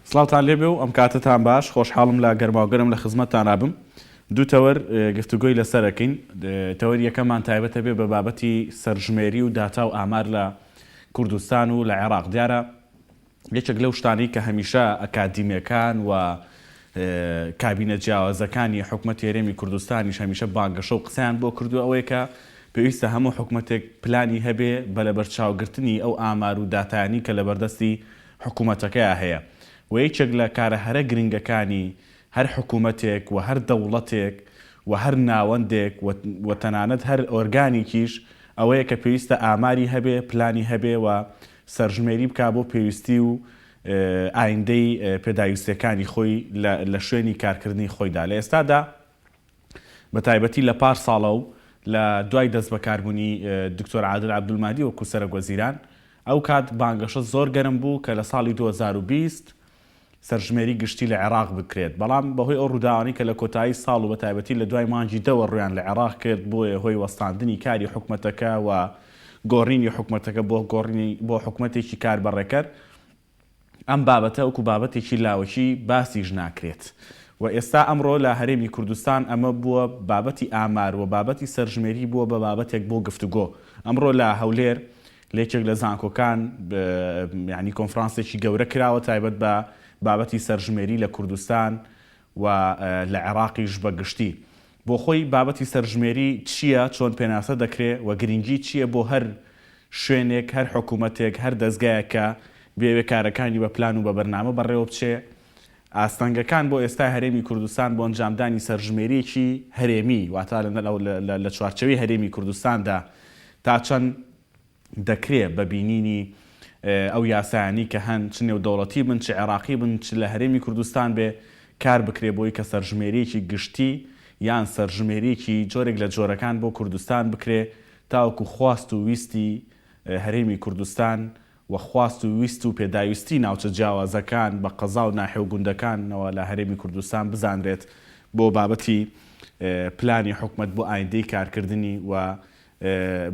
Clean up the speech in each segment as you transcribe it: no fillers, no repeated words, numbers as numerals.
سڵاوتان لێبێ و ئەم کاتتان باش خۆشحاڵم لە گەرماوگەرم لە خزمەتتان نابم. دوو تەوەر گفتوگۆی لەسەرەکەین. تەوەر یەکەمان تایبەتە بێ بە بابەتی سەرژمێری و داتا و ئامار لە کوردستان و لە عێراق. دیارە یەکێک لەو شتانەی کە هەمیشە ئەکادیمیەکان و کابینە جیاوازەکانی حکومەتی هەرێمی کوردستانیش هەمیشە بانگەشە و قسەیان بۆ کردو ئەوەیە کە پێویستە هەموو حکومەتێک پلانی هەبێ بە لەبەرچاوگرتنی ئەو ئامار و داتایانی کە لە بەردەستی حکومەتەکەیە هەیە. و یەکێک لە کارە هەرە گرنگەکانی هەر حکومەتێک و هەر دەوڵەتێک و هەر ناوەندێک و تەنانەت هەر ئۆرگانێکیش ئەوەیە کە پێویستە ئاماری هەبێ، پلانی هەبێ و سەرژمێری بکا بۆ پێویستی و ئایندەی پێداویستەکانی خۆی لە شوێنی کارکردنی خۆیدا. لە ئێستادا بە تایبەتی لە پار ساڵە و لە دوای دەست بەکاربوونی دکتۆر عادل عەبدولمادی وەکو سەرۆکوەزیران ئەو کات بانگەشە زۆر گەرم بوو کە لە ساڵی 2020 سەرژمێری گشتی لە عێراق بکرێت. بەڵام بەهۆی ئەو ڕووداوانی کە لە کۆتایی ساڵ و بە تایبەتی لە دوای مانگی دەوە ڕویان لە عێراق کرد بۆیە هۆی وەستاندنی کاری حکومەتەکە و گۆڕینی حکومەتەکە بۆ حکومەتێکی کاربەڕێکەر، ئەم بابەتە وەکو بابەتێکی لاوەکی باسیش ناکرێت. و ئێستا ئەمڕۆ لە هەرێمی کوردستان ئەمە بووە بابەتی ئامار و بابەتی سەرژمێری بووە بە بابەتێک بۆ گفتوگۆ. ئەمڕۆ لە هەولێر لێکێک لە زانکۆکان یعنی کۆنفرانسێکی گەورە کراوە تایبەت بە بابەتی سەرژمێری لە کوردستان و لە عێراقیش بەگشتی. بۆ خۆی بابەتی سەرژمێری چییە، چۆن پێناسە دەکرێت و گرنگی چییە بۆ هەر شوێنێک، هەر حکوومەتێک، هەر دەستگایەکە بێوێ کارەکانی بە پلان و بە بەرنامە بەڕێوە بچێ. ئاستەنگەکان بۆ ئێستای هەرێمی کوردستان بۆ ئەنجامدانی سەرژمێریەکی هەرێمی واتە لە چوارچەوەی هەرێمی کوردستاندا تا چەند دەکرێت بە بینینی ئەو یاسایانی کە هەن چ نێودەوڵەتی بن، چ عێراقی بن، چ لە هەرێمی کوردستان بێ کار بکرێ بۆی کە سەرژمێریەکی گشتی یان سەرژمێریەکی جۆرێک لە جۆرەکان بۆ کوردستان بکرێ تاوەکو خواست و ویستی هەرێمی کوردستان و خواست و ویست و پێداویستی ناوچە جیاوازەکان بە قەزا و ناحێ و گوندەکانەوە لە هەرێمی کوردستان بزانرێت بۆ بابەتی پلانی حکومەت بۆ ئایندەی کارکردنی و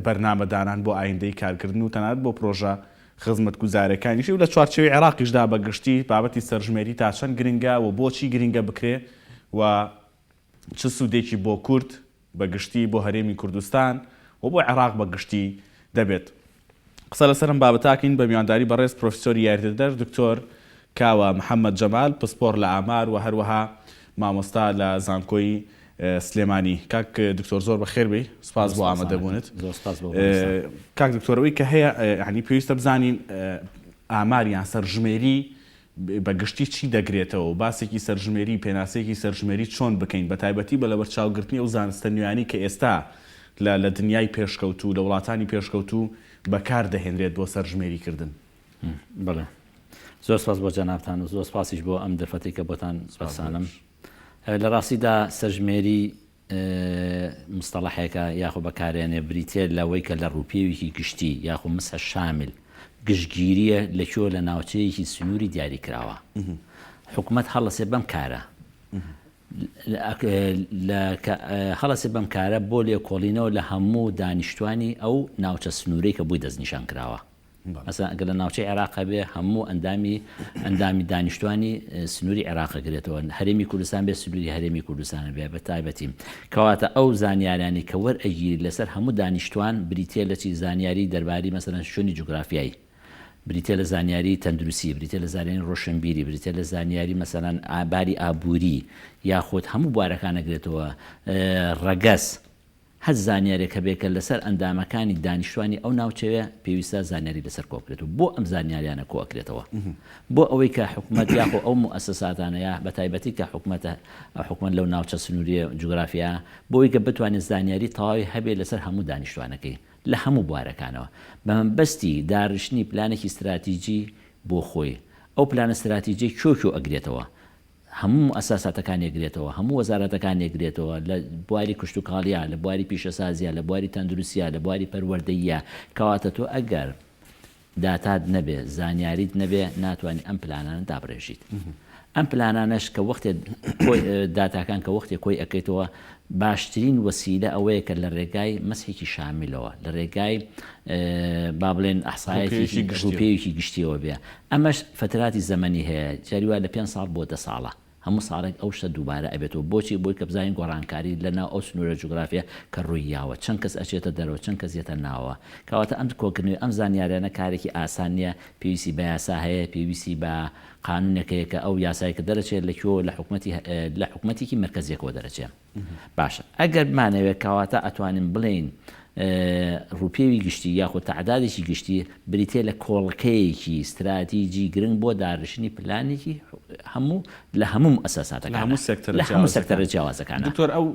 بەرنامەدانان بۆ ئایندەی کارکردن و تەنانەت بۆ پرۆژە خزمەت گوزارەکانیشی و لە چوارچێوەی عێراقیشدا بەگشتی بابەتی سەرژمێری تا چەند گرنگە و بۆچی گرنگە بکرێ و چ سوودێکی بۆ کورد بەگشتی بۆ هەرێمی کوردستان و بۆ عێراق بەگشتی دەبێت. قسە لەسەرم بابەتاکەین بە میوانداری بەڕێز پرۆفیسۆری یاریدەدەر دکتۆر کاوە محەممەد جەمال، پسپۆر لە ئامار و هەروەها مامۆستا لە زانکۆی سلێمانی. کاک دکتۆر زۆر بەخێر بێ، سپاس بۆ ئامادەبوونت. کاک دکتۆرەوەی کە هەیە ینی پێویستە بزانین ئاماریان سەرژمێری بەگشتی چی دەگرێتەوە و باسێکی سەرژمێری پێناسەیەکی سەرژمێری چۆن بکەین بە تایبەتی بە لەبەرچاوگرتنی ئەو زانستە نوێیانی کە ئێستا لە دنیای پێشکەوتوو لە وڵاتانی پێشکەوتوو بەکار دەهێنرێت بۆ سەرژمێریکردن. بەڵێ، زۆر سپاس بۆ جەنابتان و زۆر سپاسیش بۆ ئەم دەرفەتێک کە بۆتان بەسانم. لە ڕاستیدا سەرژمێری مستەڵەحێکە یاخۆ بەکارێنێ بریتێ لەوەی کە لە ڕووپێوێکی گشتی یاخۆ مسە شامل گشتگیریە لەکوێ لە ناوچەیەکی سنووری دیاری کراوە. حکومەت هەڵەسێ بەم کارە هەڵەسێ بەم کارە بۆ لێکۆڵینەوە لە هەموو دانیشتوانی ئەو ناوچە سنوورەی کە بووی دەستنیشان کراوە. مەسەڵەن ئەگەر لە ناوچەی عێراق بێ هەموو ئەندامی دانیشتوانی سنووری عێراق گرێتەوە، هەرێمی کوردستان بێ سنووری هەرێمی کوردستان بێ بە تایبەتی. کەواتە ئەو زانیاریانی کە وەرئەگیری لەسەر هەموو دانیشتوان بریتێ لە چی زانیاری دەرباری مەسەڵەن شوێنی جوگرافیایی، بریتێ لە زانیاری تەندروستی، بریتێ لە زانیاری ڕۆشنبیری، بریتێ لە زانیاری مەسەڵەن ئاباری ئابووری یاخود هەموو بوارەکان ئەگرێتەوە، ڕەگەز، هەر زانیارێک هەبێکە لەسەر ئەندامەکانی دانیشتوانی ئەو ناوچەوە پێویستە زانیاری لەسەر کۆکرێتەوە بۆ ئەم زانیاریانە کۆکرێتەوە بۆ ئەوەی کە حکومەت یاخۆ ئەو موسساتانەیە بە تایبەتی کە حکومەت لەو ناوچە سنووریە جوگرافیا بۆی کە بتوانێت زانیاری تەواوی هەبێ لەسەر هەموو دانیشتوانەکەی لە هەموو بوارەکانەوە بە مەبەستی داڕشتنی پلانێکی استراتیجی بۆ خۆی. ئەو پلانە استراتیجی کۆ ئەگرێتەوە، هەموو ئەساساتەکان یەکگرێتەوە، هەموو وەزارەتەکان یەکگرێتەوە لە بواری کشتوکاڵیە، لە بواری پیشەسازیە، لە بواری تەندروستیە، لە بواری پەروەردەییە. کەواتە تۆ ئەگەر داتات نەبێ، زانیاریت نەبێ، ناتوانانی ئەم پلانانە دابڕێژیت. ئەم پلانانەش کە وەختێ داتاکان کە وەختێ کۆی ئەەکەیتەوە باشترین وەسیلە ئەوەیە کە لە ڕێگای مەسحێکی شاملەوە لە ڕێگای با بڵێن ئەحسایەتی ڕوپێوێکی گشتیەوە بێ ئەمەش فتراتی زەمەنی هەیە جاریوا لە 5 ساڵ بۆ 10 ساڵە هەموو ساڵێک ئەو شتە دووبارە ئەبێتەوە بۆچی بۆی کە بزانین گۆڕانکاری لەناو ئەو سنوورە جوگرافیە کە ڕوویاوە چەند کەس ئەچێتە دەرەوە چەند کەس یێتە ناوە کەواتە ئەم کۆکردنەوەی ئەم زانیاریانە کارێکی ئاسان نییە پێویستی بە یاسا هەیە پێویستی بە قانونێکەیە کە ئەو یاسایی کە دەرەچێت لەکوێوە لە حکوومەتێکی مرکزیەکەوە دەرەچێت باشە ئەگەر بمانەوێت کەواتە ئەتوانین بڵین ڕوپێوی گشتی یاخود تعدادێکی گشتی بریتێ لە کۆڵکەیەکی استراتیجی گرنگ بۆ داڕشنی پلانێکی هەموو لە هەموم ئەساساتەکان لە هەموو سەکتەرە جیاوازەکان دکتۆر ئەو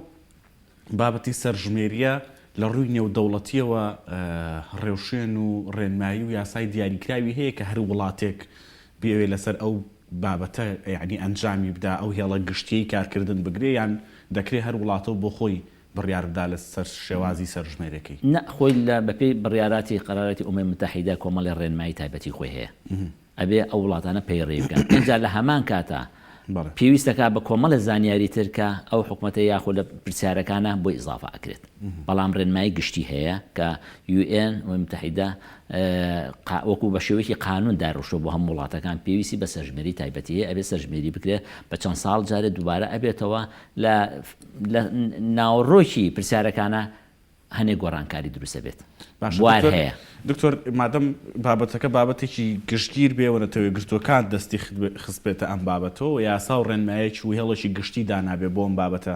بابەتی سەرژمێریە لە ڕووی نێودەوڵەتیەوە ڕێوشێن و ڕێنمایی و یاسای دیاریکراوی هەیە کە هەر وڵاتێک بێوێ لەسەر ئەو بابەتە یعنی ئەنجامی بدا ئەو هێڵە گشتی کارکردن بگرێ یان دەکرێت هەر وڵاتەوە بۆ خۆی بڕیاردا لە سەر شێوازی سەرژمێرەکەی نە خۆی لە بەپێی بڕیاراتی قەراراتی ئومەی متحیدە کۆمەڵی ڕێنمایی تایبەتی خۆی هەیە ئەبێ ئەو وڵاتانە پەیڕێ بکەن اینجا لە هەمان کاتە پێویستەکە بە کۆمەڵە زانیاری ترکە ئەو حکوومەتە یاخۆ لە پرسیارەکانە بۆ ئیزافە ئەکرێت بەڵام ڕێنمایی گشتی هەیە کە UN متحیدە وەکو بە شێوەیەکی قانون داڕوشۆ بۆ هەموو وڵاتەکان پێویستی بە سەرژمێری تایبەتی هەیە ئەبێ سەرژمێری بکرێت بە چەند ساڵ جارێ دووبارە ئەبێتەوە لە ناوڕۆکی پرسیارەکانە هەنێ گۆڕانکاری دروستە بێت وار هەیە دکتۆر مادەم بابەتەکە بابەتێکی گشتگیر بێوەنەتەوەی گرتوەکان دەستی خستبێتە ئەم بابەتەوە یاسا و ڕێنمایەکی و هێڵەشی گشتی دانابێ بۆ ئەم بابەتە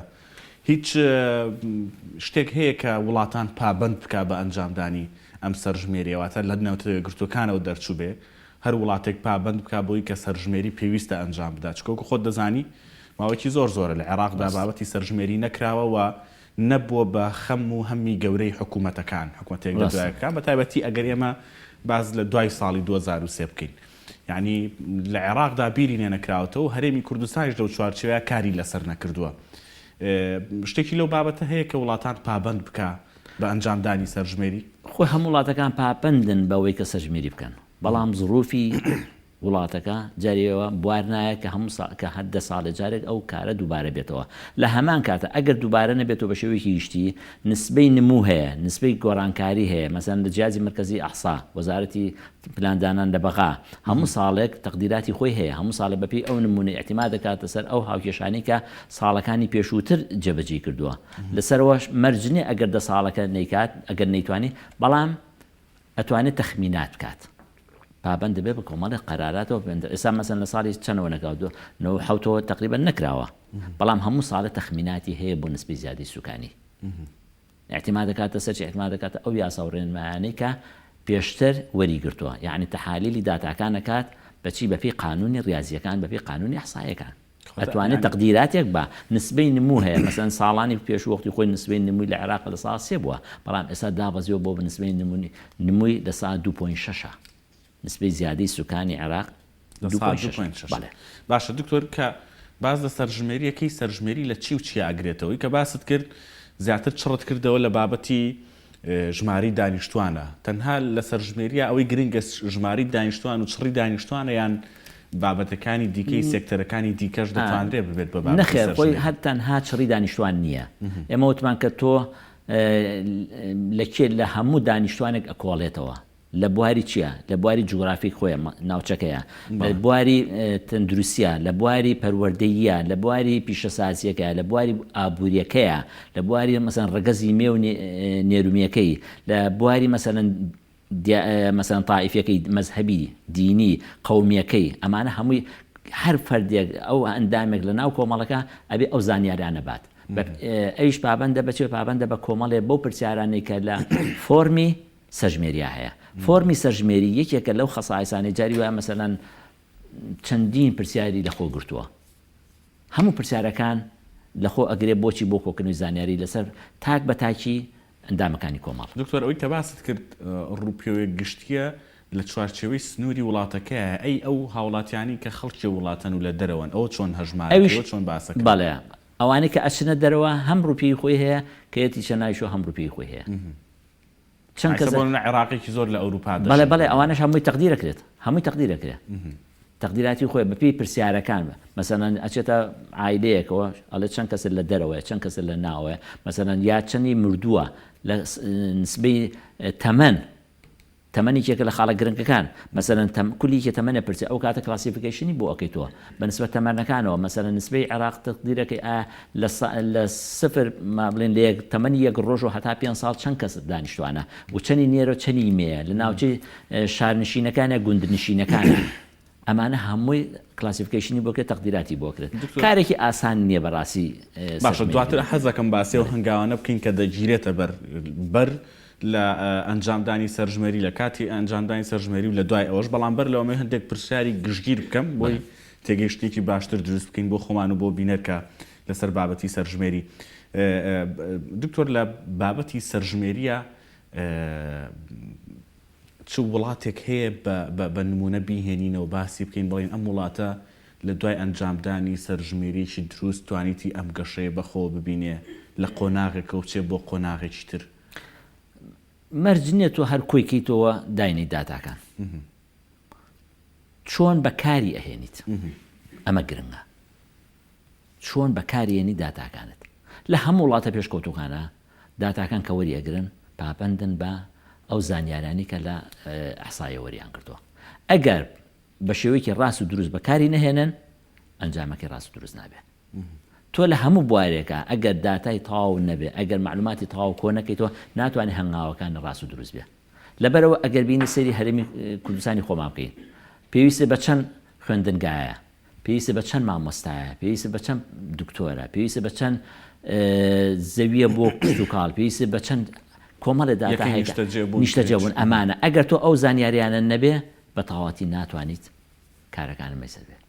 هیچ شتێک هەیە کە وڵاتان پابند بکە بە ئەنجامدانی ئەم سەرژمێریەوەتە لە نێوتەوەی گرتوەکانەوە دەرچوو بێ هەر وڵاتێک پابند بکە بۆی کە سەرژمێری پێویستە ئەنجام بدا چکۆکە خۆت دەزانی ماوەکی زۆرە لە عێراقدا بابەتی سەرژمێری نەکراوە و نەبووە بە خەم و هەممی گەورەی حکوومەتەکان حکوومەتێک لە دوایەکان بە تایبەتی ئەگەر ئێمە باز لە دوای ساڵی 2023 بکەین یعنی لە عێراقدا بیری نێنەکراوەتەوە هەرێمی کوردستانیش لەو چوارچێوەیە کاری لەسەر نەکردووە شتێکی لەو بابەتە هەیە کە وڵاتان پابند بکە بە ئەنجامدانی سەرژمێری خۆی هەموو وڵاتەکان پابندن بەوەی کە سەرژمێری بکەن بەڵام زروفی وڵاتەکە جارەوە بوار نایە کە هەر 10 ساڵە جارێک ئەو کارە دووبارە بێتەوە لە هەمان کاتە ئەگەر دووبارە نەبێتەوە بە شێوەیەکی گشتی نسبەی نمو هەیە نسبەی گۆڕانکاری هەیە مەسەن لە جیازی مرکزی ئەحسا وەزارەتی پلاندانان لە بەغا هەموو ساڵێک تەقدیراتی خۆی هەیە هەموو ساڵێک بەپێی ئەو نمونە ئەحتیما دەکاتە سەر ئەو هاوکێشانی کە ساڵەکانی پێشووتر جێبەجێ کردووە لەسەرەوەش مەرجنێ ئەگەر 10 ساڵەکە نەیکات ئەگەر نەیتوانی بەڵام ئەتوانێت تەخمینات بکات پابند دەبێت بە کۆمەڵی قەراراتەوە ئێستا مەسەن لە ساڵی چەندەوە نەکاوتوە 97 تقریبا نەکراوە بەڵام هەموو ساڵە تەخمیناتی هەیە بۆ نسبەی زیادی سوکانی احتیما دەکاتە سەرچی احتیما دەکاتە ئەو یاسا و ڕێنمایانەی کە پێشتر وەریگرتووە یعنی تەحالیلی داتاکان دەکات بەچی بەپێی قانونی ڕیاضیەکان بەپێی قانونی ئەحسایەکان ئەتوانێت تەقدیراتێک بە نسبەی نمو هەیە مەسەن ساڵانی پێش وەختی خۆی نسبەی نمووی لە عێراق لە ساڵ 3 بووە بەڵام ئێستا دابەزیەوە بۆ بە نسبەی نمووی لە ساڵ 2.6 نسبەی زیادەی سوکانی عێراق 2.6 باشە دکتۆر کە باز لە سەرژمێریەکەی سەرژمێری لە چی و چی ئاگرێتەوەی کە باست کرد زیاتر چڕت کردەوە لە بابەتی ژماری دانیشتوانە تەنها لە سەرژمێریە ئەوەی گرنگە ژماری دانیشتوان و چڕی دانیشتوانە یان بابەتەکانی دیکەی سێکتەرەکانی دیکەش دەتوانرێت ببێت بە بابەتی نەخێر خۆی هەر تەنها چڕی دانیشتوان نییە ئێمە وتمان کە تۆ لە هەموو دانیشتوانێک ئەکۆڵێتەوە لە بواری چییە لە بواری جوگرافی خۆیان ناوچەکەیە لە بواری تەندروستیە لە بواری پەروەردەییە لە بواری پیشەسازیەکە لە بواری ئابوووریەکەیە لە بواری مەسەن ڕگەزی مێ و نێرومیەکەی لە بواری مەسەن تائیفەکەی مەزهەبی دینی قەومیەکەی ئەمانە هەمووی هەر فەردێک ئەو ئەندامێک لە ناو کۆمەڵەکە ئەبێ ئەو زانیاریانە بات ئەویش پابندە بەچێ پابندە بە کۆمەڵێ بۆ پرسیارانەی کە لە فۆرمی سەرژمێریە هەیە فۆرمی سەرژمێری یەکێکە لەو خەسایسانی جاری وایە مەسەلەن چەندین پرسیاری لەخۆ گرتووە هەموو پرسیارەکان لەخۆ ئەگرێ بۆچی بۆ کۆکردنەوەی زانیاری لەسەر تاک بە تاکی ئەندامەکانی کۆمەڵ دکتۆر ئەوەی تەباست کرد ڕووپێوەیەک گشتیە لە چوارچێوەی سنووری وڵاتەکەیە ئەی ئەو هاوڵاتیانی کە خەڵکی وڵاتەن و لە دەرەوەن ئەوە چۆن هەژمارەوە چۆن باسەکە بەڵێ ئەوانەی کە ئەچنە دەرەوە هەم ڕووپی خۆی هەیە کە یەتی چەنایشۆ هەم ڕووپی خۆی هەیە چەند کەس عێراقێکی زۆر لە ئەوروپا بەڵێ ئەوانش هەمووی تەقدیرەکرێت هەمووی تەقدیرەکرێت تەقدیراتی خۆی بەپی پرسیارەکان مەسەڵەن ئەچێتە عایلەیەکەوە ئەڵێ چەند کەس لە دەرەوەی چەند کەس لە ناوەیە مەسەڵەن یا چەندی مردووە لە نسبەی تەمەنێکێکە لە خاڵە گرنگەکان مەسەڵەن کولیکە تەمەنە پرسی ئەو کاتە کلاسیفیکیشنی بۆ ئەوکەیتەوە بە نسبەت تەمەنەکانەوە مەسەڵەن نسبەی عێراق تەقدیرەکەی لە سفر ما بڵێن لە تەمەنی 1 ڕۆژ و هەتا 5 ساڵ چەند کەس دانیشتوانە و چەندی نێرە چەندی مەیە لە ناوچەی شارنشینەکانە گوندنشینەکانە ئەمانە هەمووی کلاسیفیکیشنی بۆکرێت تەقدیراتی بۆ کرێت کارێکی ئاسان نییە بەڕاستی باشە دواتر حەزەکەم باسی و هەنگاوانە بکەین کە دەگیرێتە بەر لە ئەنجامدانی سەرژمێری لە کاتی ئەنجامدانی سەرژمێری و لە دوای ئەوەش بەڵام بەر لەوەمە هەندێک پرسیاری گشتگیر بکەم بۆی تێگەیشتێکی باشتر دروست بکەین بۆ خۆمان و بۆ بینەرکە لەسەر بابەتی سەرژمێری دکتۆر لە بابەتی سەرژمێریە چ وڵاتێک هەیە بە نمونە بیهێنینەوە باسی بکەین بڵین ئەم وڵاتە لە دوای ئەنجامدانی سەرژمێریی دروست توانیتی ئەم گەشەیە بەخۆ ببینێ لە قۆناغێکە و بچێ بۆ قۆناغێکی تر مەرجنێت و هەر کۆیکەیتەوە داینەی داتاکان چۆن بەکاری ئەهێنیت ئەمە گرنگە چۆن بەکارێنی داتاکانت لە هەموو وڵاتە پێشکەوتوخانە داتاکان کە وەریەگرن پاپەندن بە ئەو زانیارانی کە لە ئەحسایە وەریان کردووە ئەگەر بە شێوەیەکی ڕاست و دروست بەکاری نەهێنن ئەنجامەکەی ڕاست و دروست نابێت تۆ لە هەموو بوارێکە ئەگەر داتای تاو نەبێ ئەگەر معلوماتی تاو کۆ نەکەیتەوە ناتوانێت هەنگاوەکان ڕاست و دروست بێ لەبەرەوە ئەگەر بینی سەیری هەرێمی کوردستانی خۆمان بکەین پێویستە بە چەند خوێندنگایە پێویستە بە چەند مامۆستایە پێویستە بە چەند دکتۆرە پێویستە بە چەند زەویە بۆ کشت و کاڵ پێویستە بە چەند کۆمەڵە داتا نیشتەجێبوون ئەمانە ئەگەر تۆ ئەو زانیاریانە نەبێ بە تەواوەتی ناتوانیت کارەکانت مەسەر بێت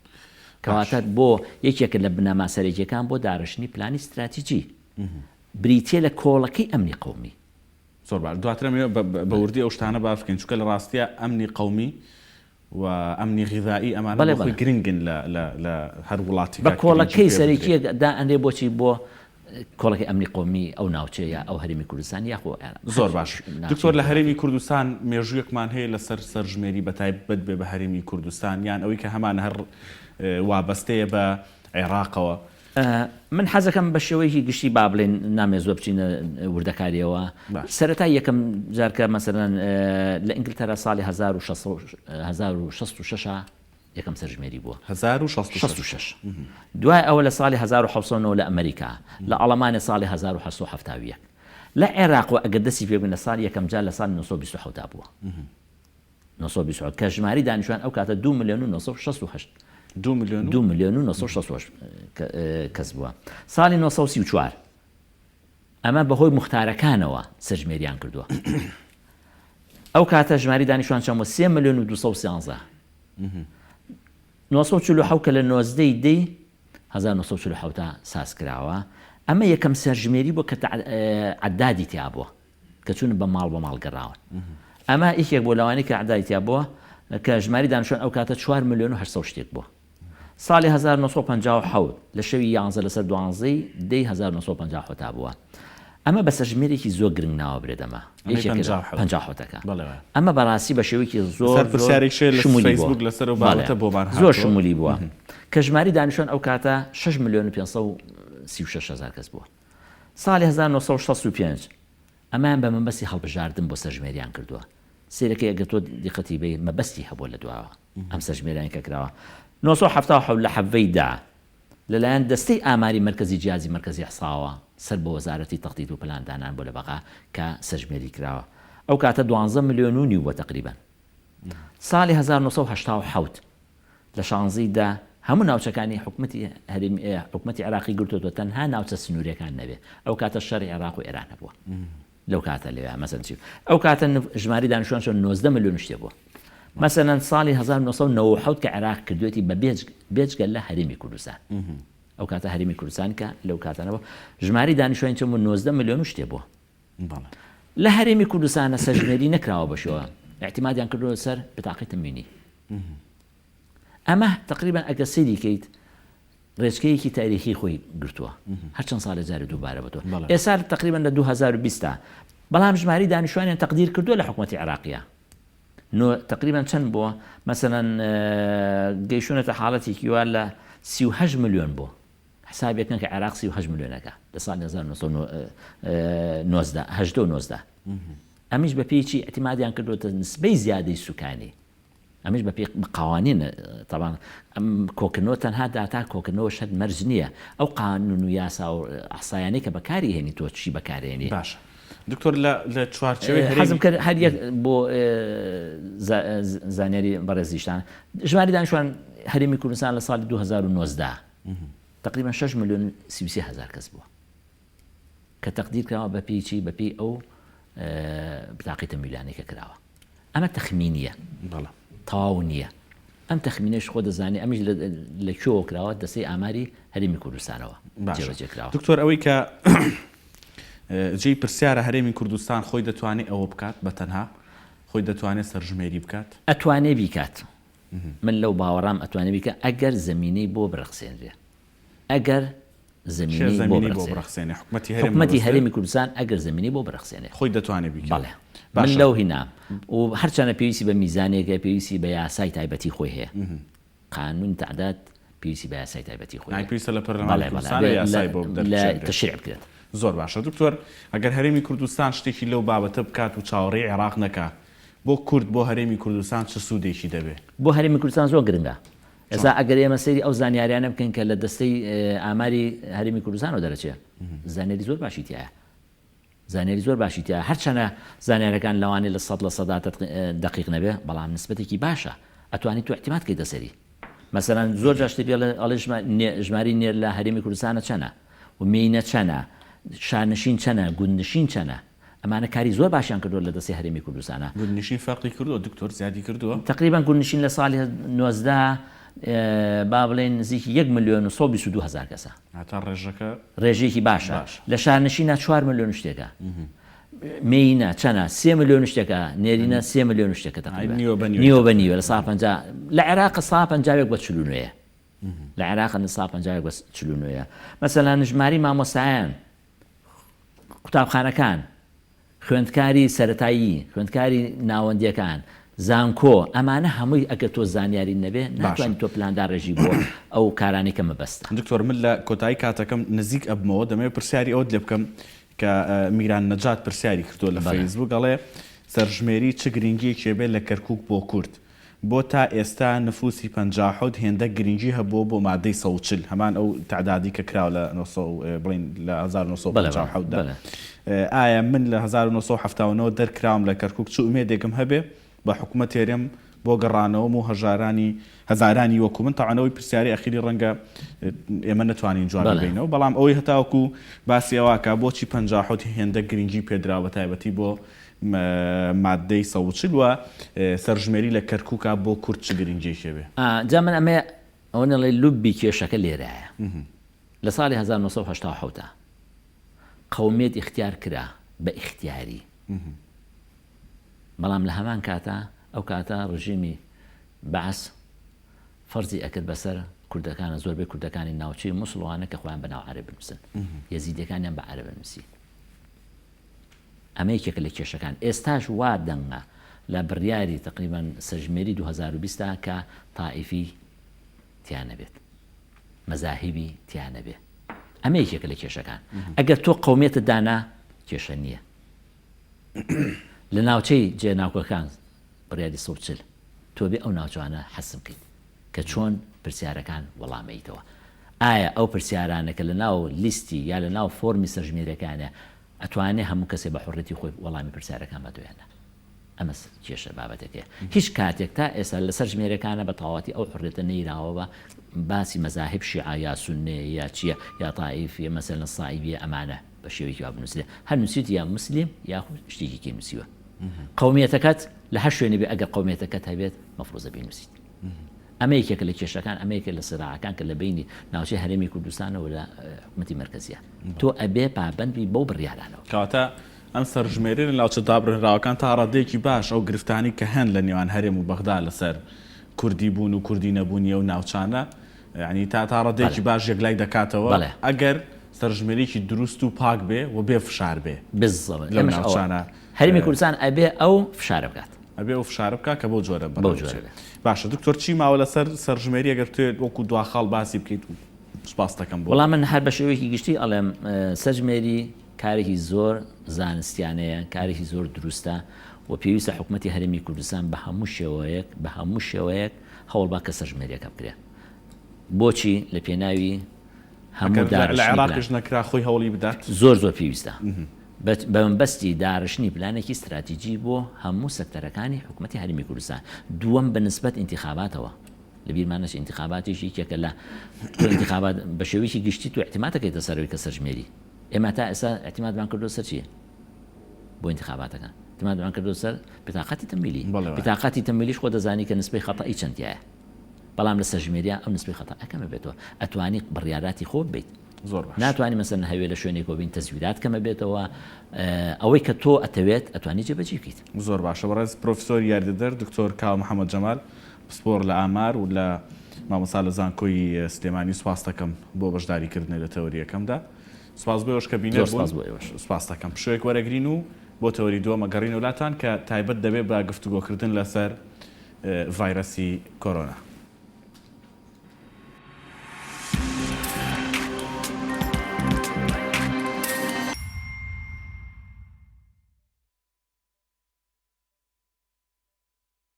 کەواتە بۆ یەکێکە لە بنەما سەرەکیەکان بۆ داڕشتنی پلانی استراتیجی بریتێ لە کۆڵەکەی ئەمنی قەومی زۆر باش دواتر بە وردی ئەو شتانە باس بکەین چونکە لە ڕاستیە ئەمنی قەومی و ئەمنی غذایی ئەمانە خۆی گرنگن لە هەر وڵاتی بە کۆڵەکەی سەرەکیەکدا ئەندێ بۆچی بۆ کۆڵەکەی ئەمنی قۆمی ئەو ناوچەیە ئەو هەرێمی کوردستان یاخۆ زۆر باش دکتۆر لە هەرێمی کوردستان مێژوویەکمان هەیە لەسەر سەرژمێری بەتایبەت بێ بە هەرێمی کوردستان یان ئەوەی کە هەمان هەر وابەستەیە بە عێراقەوە من حەزەکەم بە شێوەیەکی گشتی با بڵێن نامێ زۆر بچینە وردەکاریەوە سەرەتا یەکەم جارکە مەسەرەن لە ئینگلتەرا ساڵی 1966 یەکەم سەرژمێری بووە 1966 دوای ئەوە لە ساڵی 1970 لە ئەمریکا لە ئەڵەمانە ساڵی 1970 لە عێراقەوە ئەگەر دەستی پێ بنە ساڵ یەکەم جار لە ساڵ 1920 بووە 1920 کە ژماری دانیشتوان ئەو کاتە 2 ملیۆن و 968 2 ملیۆن و 968 کەس بووە ساڵی 1934 ئەمە بەهۆی مختارەکانەوە سەرژمێریان کردووە ئەو کاتە ژماری دانیشتوان چەمە 3 ملیۆن و 213 1940 کە لە 19 دەی 1940 ساز کراوە ئەمە یەکەم سەرژمێری بۆ کە عەدادی تیا بووە کە چون بە ماڵ گەڕاون ئەمە یەکێک بۆ لەوانەی کە عەدادی تیا بووە کە ژماری دانیشتوان ئەو کاتە 4 ملیۆن و 800 شتێک بووە ساڵی 1957 لە شەوی 11 لەسەر 12 دەی 1950 بووە ئەمە بە سەرژمێرێکی زۆر گرنگ ناوە برێت ئەمە 50ەکە ئەمە بەڕاستی بە شێوەیەکی زۆر شمولی بووە کە ژماری دانیشتوان ئەو کاتە 6 ملیۆن و 536 هزار کەس بووە ساڵی 1965 ئەمان بە مەبەستی هەڵبژاردن بۆ سەرژمێریان کردووە سیرەکەی ئەگەر تۆ دیقەتی بێ مەبەستی هەبووە لە دواوە ئەم سەرژمێرانی کە کراوە 1970 لە حەڤەیدا لەلایەن دەستەی ئاماری مرکزی جیازی مرکزی حساوە سەر بە وەزارەتی تەخطیط و پلاندانان بۆ لە بەغا کە سەرژمێری کراوە ئەو کاتە 12 ملیۆن و نیو بووە تقریبا ساڵی 1970 لە 16دا هەموو ناوچەکانی حکومەتی عێراقی گرتووە تەنها ناوچە سنوورەکان نەبێ ئەو کاتە شەڕی عێراق و ئێران هەبووە لەو کاتە لێوە مەسەن چی ئەو کاتە ژماری دانیشتوان 19 ملیۆن شتێ بووە مەسەلەن ساڵی 1990 کە عێراق کردوێتی بە بێجگە لە هەرێمی کوردستان ئەو کاتە هەرێمی کوردستان کە لەو کاتانەوە ژماری دانیشتوانی چەمە 19 ملیۆن شتێ بووە لە هەرێمی کوردستانە سەرژمێری نەکراوە بەشەوە احتیمادیان کردووە سەر بتاقی تەموینی ئەمە تقریبا ئەگە سەیری کەیت ڕێچکەیەکی تاریخی خۆی گرتووە هەرچەند ساڵی جاری دووبارە بەتەوە ئێستا تقریبا لە 2020 بەڵام ژماری دانیشتوانیان تەقدیر کردووە لە حکومەتی عێراقیە تقريبا چەند بووە مەسەڵەن گەیشتونەتە حاڵەتێکی وا لە 38 ملیۆن بوو حسابێکن کە عێراق 38 ملیۆنەکە لە ساڵی 1990 ئەمیش بە پێیی ئەتیمادیان کردوتە نسبەی زیادەی سوکانی ئەمیش بە پێ قاوانین طبعا ئەم کۆکردنەوە تەنها داتا کۆکردنەوە شەد مەرج نییە ئەو قانون و یاسا و ئەحسایانەی کە بەکاری هێنی تۆ چی بەکارهێنی باشە دکتۆر لە چوارچێوەی حەزم کرد هەر یەک بۆ زانیاری بەڕێزیشتان ژماری دانیشتوان هەرێمی کوردستان لە ساڵی 2019 تقریبا 6 ملیۆن 33 هزار کەس بووە کە تەقدیر کراوە بە پێی بە پێی ئەو بتاقی تەمویلانەی کە کراوە ئەمە تەخمینیە تەواو نییە ئەم تەخمینەش خۆ دەزانێ ئەمیش لە کوێوە کراوە دەستەی ئاماری هەرێمی کوردستانەوە جێبەجێ کراوە دکتۆر ئەوەی کە جێی پرسیارە هەرێمی کوردستان خۆی دەتوانێت ئەوە بکات بە تەنها خۆی دەتوانێت سەرژمێری بکات ئەتوانێ بیکات من لەو باوەڕام ئەتوانێ بیکە ئەگەر زمینەی بۆ بڕەخسێنرێ ئەگەر زمینەی بۆ بڕەخسێنێ حکومەتی هەرێمی کوردستان ئەگەر زمینەی بۆ بڕەخسێنێ خۆی دەتوانێت بیکات بەڵێ من لەو هینام و هەرچەنە پێویستی بە میزانێکە پێویستی بە یاسای تایبەتی خۆی هەیە قانون تعداد پێویستی بە یاسای تایبەتی خۆی پێویستە لە پەرلەمانی کوردستان یاسای بۆ تەشریع بکرێت زۆر باشە دکتۆر ئەگەر هەرێمی کوردستان شتێکی لەو بابەتە بکات و چاوەڕێی عێراق نەکا بۆ کورد بۆ هەرێمی کوردستان چه سوودێکی دەبێت بۆ هەرێمی کوردستان زۆر گرنگە ئێستا ئەگەر ئێمە سەیری ئەو زانیاریانە بکەین کە لە دەستەی ئاماری هەرێمی کوردستانەوە دەرەچێت زانیاری زۆر باشی تایە زانیاری زۆر باشی تایە هەرچەنە زانیارەکان لەوانێ لە 100% دقیق نەبێ بەڵام نسبەتێکی باشە ئەتوانیت تو احتیمات بکەیت دەسەری مەسەڵەن زۆر جا شتێک ئەڵێ ژماری نێر لە هەرێمی کوردستانە چەنە و مینە چەنە شارنشین چەنە گوندنشین چەنە ئەمانە کاری زۆر باشیان کردووە لە دەستی هەرێمی کوردستانە گوندنشین فەرقی کردووە دکتۆر زیادی کردووە تقریبا گوندنشین لە ساڵی 19 با بڵێن نزیکی 1 ملیۆن و 122 هزار کەسە هەتا ڕێژێکی باشە لە شارنشینە 4 ملیۆن شتێکە مینە چەنە 3 ملیۆن شتێکە نێرینە 3 ملیۆن شتێکە نیوە بە نیوە لە ساڵ 50 لە عێراق ساڵ 50 بە 49 لە عێراق لە ساڵ 50 بە 49 مەسەڵەن ژماری مامۆستایان قوتابخانەکان خوێندکاری سەرەتایی خوێندکاری ناوەندیەکان زانکۆ ئەمانە هەمووی ئەگە تۆ زانیاری نەبێ ناتوانانی تۆ پلاندار ڕێژی بۆ ئەو کارانی کە مەبەستە دکتۆر من لە کۆتایی کاتەکەم نزیک ئەبمەوە دەمەوێت پرسیاری ئەوت لێ بکەم کە میران نەجات پرسیاری کردووە لە فەیسبوک ئەڵێ سەرژمێری چ گرنگیەکێ بێت لە کەرکووک بۆ کورد بۆ تا ئێستا نفوسی 50 هێندە گرنگی هەبووە بۆ مادەی 140 هەمان ئەو تعدادی کە کراوە لە 1950 ئایا من لە 1970 دەرکراوم لە کەرکووک چ ئومێدێکم هەبێ بە حکوومەت هێرێم بۆ گەڕانەوە و هەزارانی وەکو من تاوانەوەی پرسیاری ئەخیری ڕەنگە ئێمە نەتوانین جوان ببینەوە بەڵام ئەوەی هەتاوەکو باسی ئەوواکە بۆچی 50 هێندە گرنگی پێدرا بە تایبەتی بۆ مادەی 140 وە سەرژمێری لە کەرکووکە بۆ کورد چ گرنگیەکێ بێ جا من ئەمە ئەوە نەڵێ لوبی کێشەکە لێرەیە لە ساڵی 1970 قەومێت اختیار کرا بە اختیاری بەڵام لە هەمان کاتە ئەو کاتە ڕژیمی بەعس فەرزی ئەکرد بەسەر کوردەکانە زۆربەی کوردەکانی ناوچەی موسڵوانە کە خۆیان بەناو عەرەب بنووسن یەزیدەکانیان بە عەرەب بنووسی ئەمە یەکێکە لە کێشەکان ئێستاش وا دەنگە لە بڕیاری تقریبا سەرژمێری 2020 کە تائیفی تیانە بێت مەزاهیبی تیانە بێت ئەمە یەکێکە لە کێشەکان ئەگەر تۆ قەومێتت دانا کێشە نییە لە ناوچەی جێناوکەکان بڕیاری 140 تۆ بێ ئەو ناوچوانە حەسم بکەیت کە چۆن پرسیارەکان وەڵامەیتەوە ئایا ئەو پرسیارانەکە لە ناو لیستی یا لە ناو فۆرمی سەرژمێرەکانە ئەتوانێت هەموو کەسێ بە حوڕەتی خۆی وەڵامی پرسیارەکان بەدوێنە ئەمە کێشە بابەتێکەیە هیچ کاتێک تا ئێستا لە سەرژمێرەکانە بە تەواوەتی ئەو حوڕێتە نەیراوەوە باسی مەزاهب شیعە یا سوننێ یا چییە یا تائیفیە مەسەلەن سائیبیە ئەمانە بە شێوەیەکی وا بنووسێت هەر نووسیت یا مسلیم یاخود شتێکی کێ نووسیوە قەومیەتەکەت لە هەر شوێنێ بێ ئەگەر قەومیەتەکەت هەبێت مەفروزە بینووسیت ئەمە یەکێکە لە کێشەکان ئەمەیەکە لە سراعەکان کە لە بینی ناوچەی هەرێمی کوردستانەوە لە حکومەتی مەرکەزیە تۆ ئەبێ پابەندی بەو بڕیارانەوە کاتە ئەم سەرژمێری لە ناوچە دابڕێنراوەکان تا ڕادەیەکی باش ئەو گرفتانی کە هەن لە نێوان هەرێم و بەغدا لەسەر کوردی بوون و کوردی نەبوونیە و ناوچانە ینی تا ڕادەیەکی باش یەکلای دەکاتەوە ئەگەر سەرژمێریکی دروست و پاک بێ و بێ فشار بێ بزڵ هەرێمی کوردستان ئەبێ ئەو فشارە بکات ئەبێ ئەو فشارە بکە کە بۆ جۆرە بەو جۆرە باشە دکتۆر چی ماوە لەسەر سەرژمێری ئەگەر توێت وەکو دوا خاڵ باسی بکەیت و سوپاس دەکەم بۆ وەڵام من هەر بە شێوەیەکی گشتی ئەڵێم سەرژمێری کارێکی زۆر زانستیانەیە کارێکی زۆر دروستە و پێویستە حکوومەتی هەرێمی کوردستان بە هەموو شێوەیەک هەوڵ با کە سەرژمێریەکە بکرێ بۆچی لە پێناوی هەموو لە عێراقیش نەکرا خۆی هەوڵی بدات زۆر پێویستە بە منبەستی داڕشنی پلانێکی استراتیجی بۆ هەموو سەکتەرەکانی حکوومەتی هەرێمی کوردستان دووەم بە نسبەت ئینتیخاباتەوە لە بیرمانەش ئینتیخاباتیشی کێکە لە ئینتیخابات بە شێوەیەکی گشتی تو احتیماتەکەیتە سەرەوەی کە سەرژمێری ئێمە تا ئێستا احتیماتمان کردو سەر چیە بۆ ئینتیخاباتەکە احتیماتمان کردو سەر بتاقەتی تەمویلی بتاقەتی تەمویلیش خۆ دەزانی کە نسبەی خەتای چەندایە بەڵام لە سەرژمێریە ئەو نسبەی خەتا ئەکەمە بێتەوە ئەتوانی بڕیاراتی خۆ بێت زۆر ناتوانانی مەسەن هەوێ لە شوێنێک بین تەزویرات کەمە بێتەوە ئەوەی کە تۆ ئەتەوێت ئەتوانی جێبەجێ بکەیت زۆر باشە بەڕێز پرۆفسۆر یاریدەدەر دکتۆر کاو محەممەد جەمال پسپۆر لە ئامار و لە مامۆستا لە زانکۆی سلێمانی سوپاس دەکەم بۆ بەشداریکردنی لە تەوریەکەمدا سوپاس بۆەوەش کە بینێ سوپاس دەکەم پشوێک وەرەگرین و بۆ تەوری دووەمە گەڕین وڵاتان کە تایبەت دەبێت بە گفتوگۆکردن لەسەر ڤایرەسی کۆرۆنا.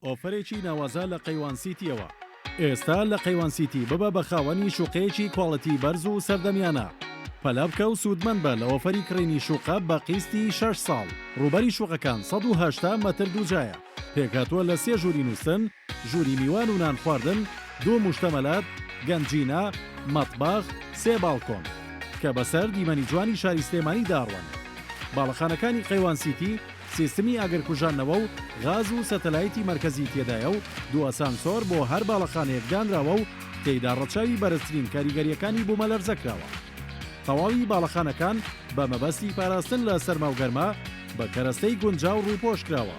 ئۆفرێکی ناوازە لە قەیوان سیتیەوە ئێستا لە قەیوان سیتی ببە بە خاوەنی شوقەیەکی کۆڵەتی بەرز و سەردەمیانە پەلا بکە و سوودمەند بە لە ئۆفەری کڕینی شوقە بە قیستی 6 ساڵ ڕوبەری شوقەکان 180 مەتر دووجایە پێکاتوە لە 3 ژووری نووسن ژووری میوان و نان خواردن 2 موشتەمەلات گەنجینە مەتباخ 3 باڵکۆن کە بەسەر دیمەنی جوانی شاری سلێمانی داڕوان باڵەخانەکانی قەیوان سیتی سیستمی ئاگرکوژانەوە و غاز و سەتەلایتی مرکزی تێدایە و 2 ئەسانسۆر بۆ هەر باڵەخانەیەک دانراوە و تێیدا ڕەچاوی بەرزترین کاریگەریەکانی بوومەلەرزەکراوە تەواوی باڵەخانەکان بە مەبەستی پاراستن لە سەرما و گەرما بە کەرەستەی گونجاو ڕووپۆشکراوە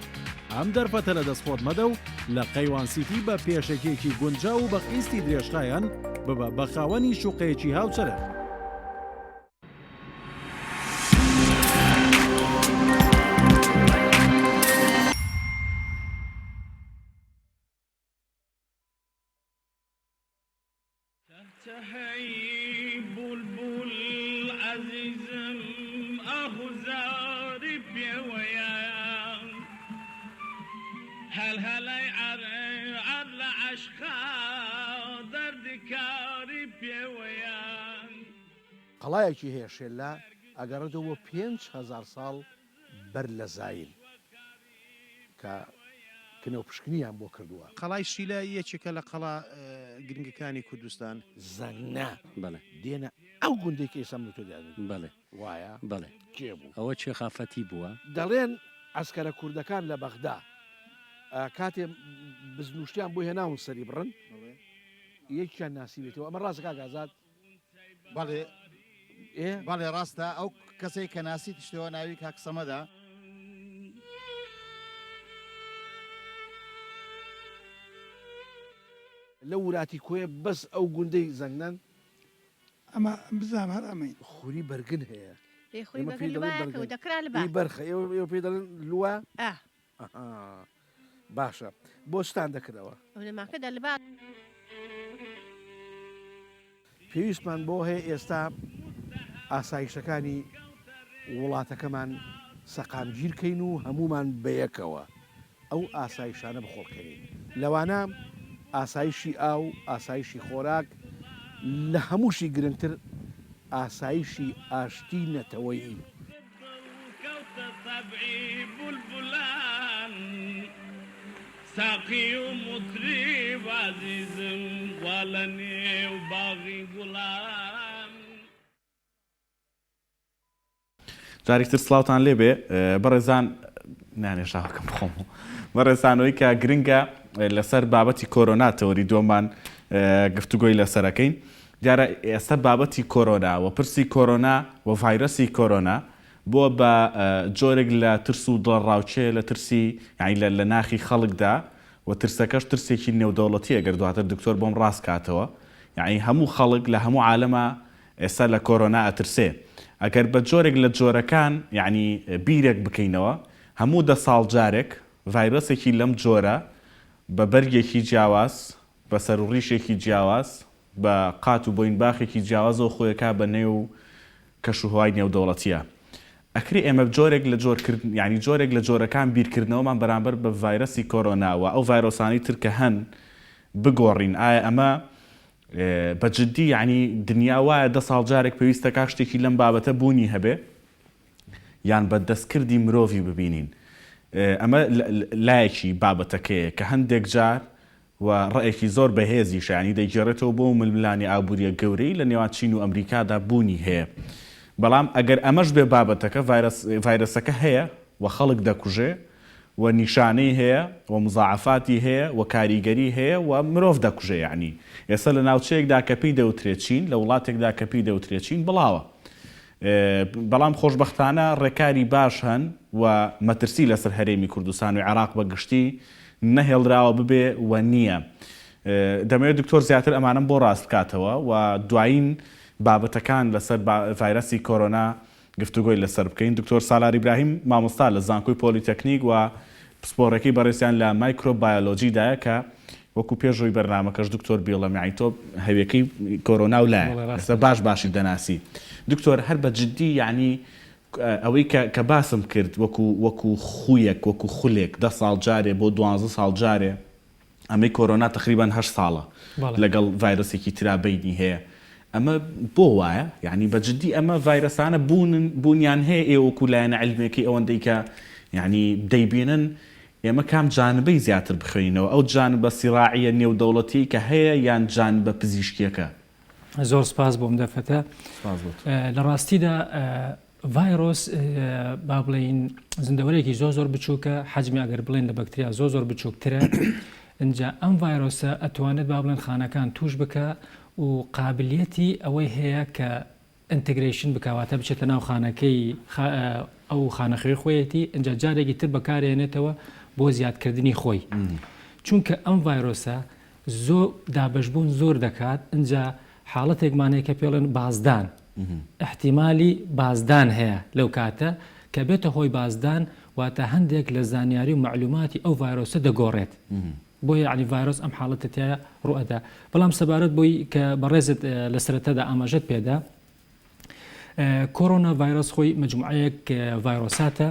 ئەم دەرفەتە لە دەستخۆت مەدە و لە قەیوان سیتی بە پێشێکێکی گونجاو و بە قیستی درێژخایەن ببە بە خاوەنی شوقەیەکی هاوچەرە تهی بلبل عزیزم آهوزاری بیویان هل هلی عرل عشقا دردکاری بیویان قەڵایەکی هەیە شێللا ئەگەڕێتەوە 5,000 ساڵ بەر لە زایل کە کنەوە پشکنیان بۆ کردووە قەڵای شیلە یەکێکە لە قەڵا گرنگەکانی کوردستان زەنگنا بەڵێ دێنە ئەو گوندێکی ئێستا تۆ بەڵێ وایە بەڵێ کێ بوو ئەوە چێ خافەتی بووە دەڵێن ئەسکەرە کوردەکان لە بەغدا کاتێ بزنوشتیان بۆ هێناون سەری بڕن یەکیان ناسیبێتەوە ئەمە ڕاستەکە گازات بەڵێ بەڵێ ڕاستە ئەو کەسەی کە ناسی تشتەوە ناوی کاکسەمەدا لە وراتی کۆیە بەس ئەو گوندەی زەنگنان ئەمە بزانام هەر ئەمەین خوری بەرگن هەیە دەکرا لە بەرخە ئێوە پێ دەڵێن لووە باشە بۆستان دەکردەوە لەماکەدا لە بات پێویستمان بۆ هەیە ئێستا ئاسایشەکانی وڵاتەکەمان سەقامگیرکەین و هەمومان بەیەکەوە ئەو ئاسایشانە بخۆڵکەین لەوانە ئاسایشی ئاو ئاسایشی خۆراک لە هەمووشی گرنگتر ئاسایشی ئاشتی نەتەوەیی ساقی و مطریب عزیزم والەنێ و باغی گوڵان جارێکتر سلااوان لێبێ بەڕێزان نانێشاوەکەم بخۆم بەڕێزانەوەی کە گرنگە لەسەر بابەتی کۆرۆنا تەوەری دووەمان گفتوگۆی لەسەرەکەین دیارە ئێستا بابەتی کۆرۆنا و پرسی کۆرۆنا و ڤایرەسی کۆرۆنا بۆ بە جۆرێک لە ترس و دڵڕاوچێ لە ترسی لە ناخی خەڵکدا و ترسەکەش ترسێکی نێودەوڵەتی ئەگەر دواتر دکتۆر بۆم ڕاست کاتەوە یعنی هەموو خەڵک لە هەموو عالەمە ئێستا لە کۆرۆنا ئەترسێ ئەگەر بە جۆرێک لە جۆرەکان یعنی بیرێک بکەینەوە هەموو 10 ساڵ جارێک ڤایرۆسێکی لەم جۆرە بە بەرگێکی جیاواز بە سەر و ڕیشێکی جیاواز بە قات و بۆینباخێکی جیاوازەوە خۆیەکە بە نێو کەشوهوای نێودەوڵەتیە. ئەکری ئێمە جۆرێک لە جۆرکردن ینی جۆرێک لە جۆرەکان بیرکردنەوەمان بەرامبەر بە ڤایرۆسی کۆرۆناوە ئەو ڤایرۆسانی تر کە هەن بگۆڕین. ئایا ئەمە بەجددی ینی دنیا وایە 10 ساڵ جارێک پێویستە کا شتێکی لەم بابەتە بوونی هەبێ یان بە دەستکردی مرۆڤی ببینین. ئەمە لایەکی بابەتەکەیە کە هەندێک جار و ڕێیەکی زۆر بەهێزیش ینی دەیگێڕێتەوە بۆ ململانی ئابوووریە گەورەی لە نێوان چین و ئەمریکادا بوونی هەیە. بەڵام ئەگەر ئەمەش بێ بابەتەکە ڤایرۆسەکە هەیە و خەڵک دەکوژێ و نیشانەی هەیە و مزاعفاتی هەیە و کاریگەری هەیە و مرۆڤ دەکوژێ. یعنی ئێستا لە ناوچەیەکدا کە پێی دەوترێت چین لە وڵاتێکدا کە پێی دەوترێت چین بڵاوە. بەڵام خۆشبەختانە ڕێکاری باش هەن و مەترسی لەسەر هەرێمی کوردستان و عێراق بە گشتی نەهێڵراوە ببێ و نییە. دەمەوێت دکتۆر زیاتر ئەمانم بۆ ڕاست بکاتەوە و دوایین بابەتەکان لەسەر ڤایرۆسی کۆرۆنا گفتوگۆی لەسەر بکەین. دکتۆر سالار ئیبراهیم مامۆستا لە زانکۆی پۆلیتەکنیک و پسپۆڕێکی بەڕێزیان لە مایکرۆبایۆلۆجیدایە کە وەکو پێشڕووی بەرنامەکەش دکتۆر بیڵەمیایی تۆ هەویەکەی کۆرۆنا و لایە ئێستا باشی دەناسی. دکتۆر هەر بە جددی یعنی ئەوەی کە باسم کرد وەکو خویەک وەکو خولێک 10 ساڵ جارێ بۆ 12 ساڵ جارێ ئەمەی کۆرۆنا تقریبان 8 ساڵە لەگەڵ ڤایرۆسێکی ترابینی هەیە. ئەمە بۆ وایە یعنی بە جددی ئەمە ڤایرۆسانە بوونیان هەیە ئێوەکو لایەنە عیلمێکی ئەوەندەی کە یعنی دەیبینن ئێمە کام جانبەی زیاتر بخوێنەوە ئەو جانبە سیراعیە نێودەوڵەتی کە هەیە یان جانبە پزیشکیەکە. زۆر سپاس بۆم دەفەتە. لە ڕاستیدا ڤایرۆس با بڵین زیندەوەرێکی زۆر بچووکە حەجمی ئەگەر بڵێن لە بەکتریا زۆر بچووکترە. اینجا ئەم ڤایرۆسە ئەتوانێت با بڵێن خانەکان توش بکە و قابلیەتی ئەوەی هەیە کە ئینتگریشن بکواتە بچێتە ناو خانەکەی ئەو خانەخەی خۆیەتی اینجا جارێکی تر بەکارێنێتەوە بۆ زیادکردنی خۆی. چونکە ئەم ڤایرۆسە زۆر دابەشبوون زۆر دەکات. اینجا حاڵەتێکمانەیە کە پێڵێن بازدان احتیمالی بازدان هەیە لەو کاتە کە بێتە هۆی بازدان واتە هەندێک لە زانیاری و معلوماتی ئەو ڤایرۆسە دەگۆڕێت. بۆیە عنی ڤایرۆس ئەم حاڵەتە تایە ڕوئەدا. بەڵام سەبارەت بۆی کە بەڕێزت لە سەرەتادا ئاماژەت پێدا کۆرۆنا ڤایرۆس خۆی مجموعەیەک ڤایرۆساتە.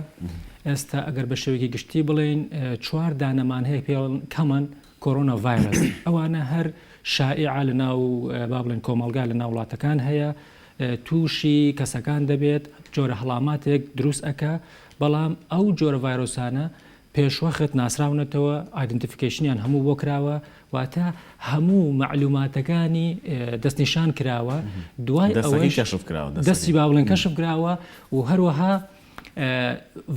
ئێستا ئەگەر بە شێوەیەکی گشتی بڵێن 4 دانەمان هەیە پێڵن کەمەن کۆرۆنا ڤایرۆس. ئەوانە هەر شائعە لە ناو با بڵێن کۆمەڵگا لە ناو وڵاتەکان هەیە تووشی کەسەکان دەبێت جۆرە هەڵاماتێک دروست ئەکە. بەڵام ئەو جۆرە ڤایرۆسانە پێشوەخت ناسراونەتەوە ئایدنتیفیکیشنیان هەموو بۆ کراوە واتە هەموو معلوماتەکانی دەستنیشان کراوە دوای دەستی با بڵێن کەشف کراوە و هەروەها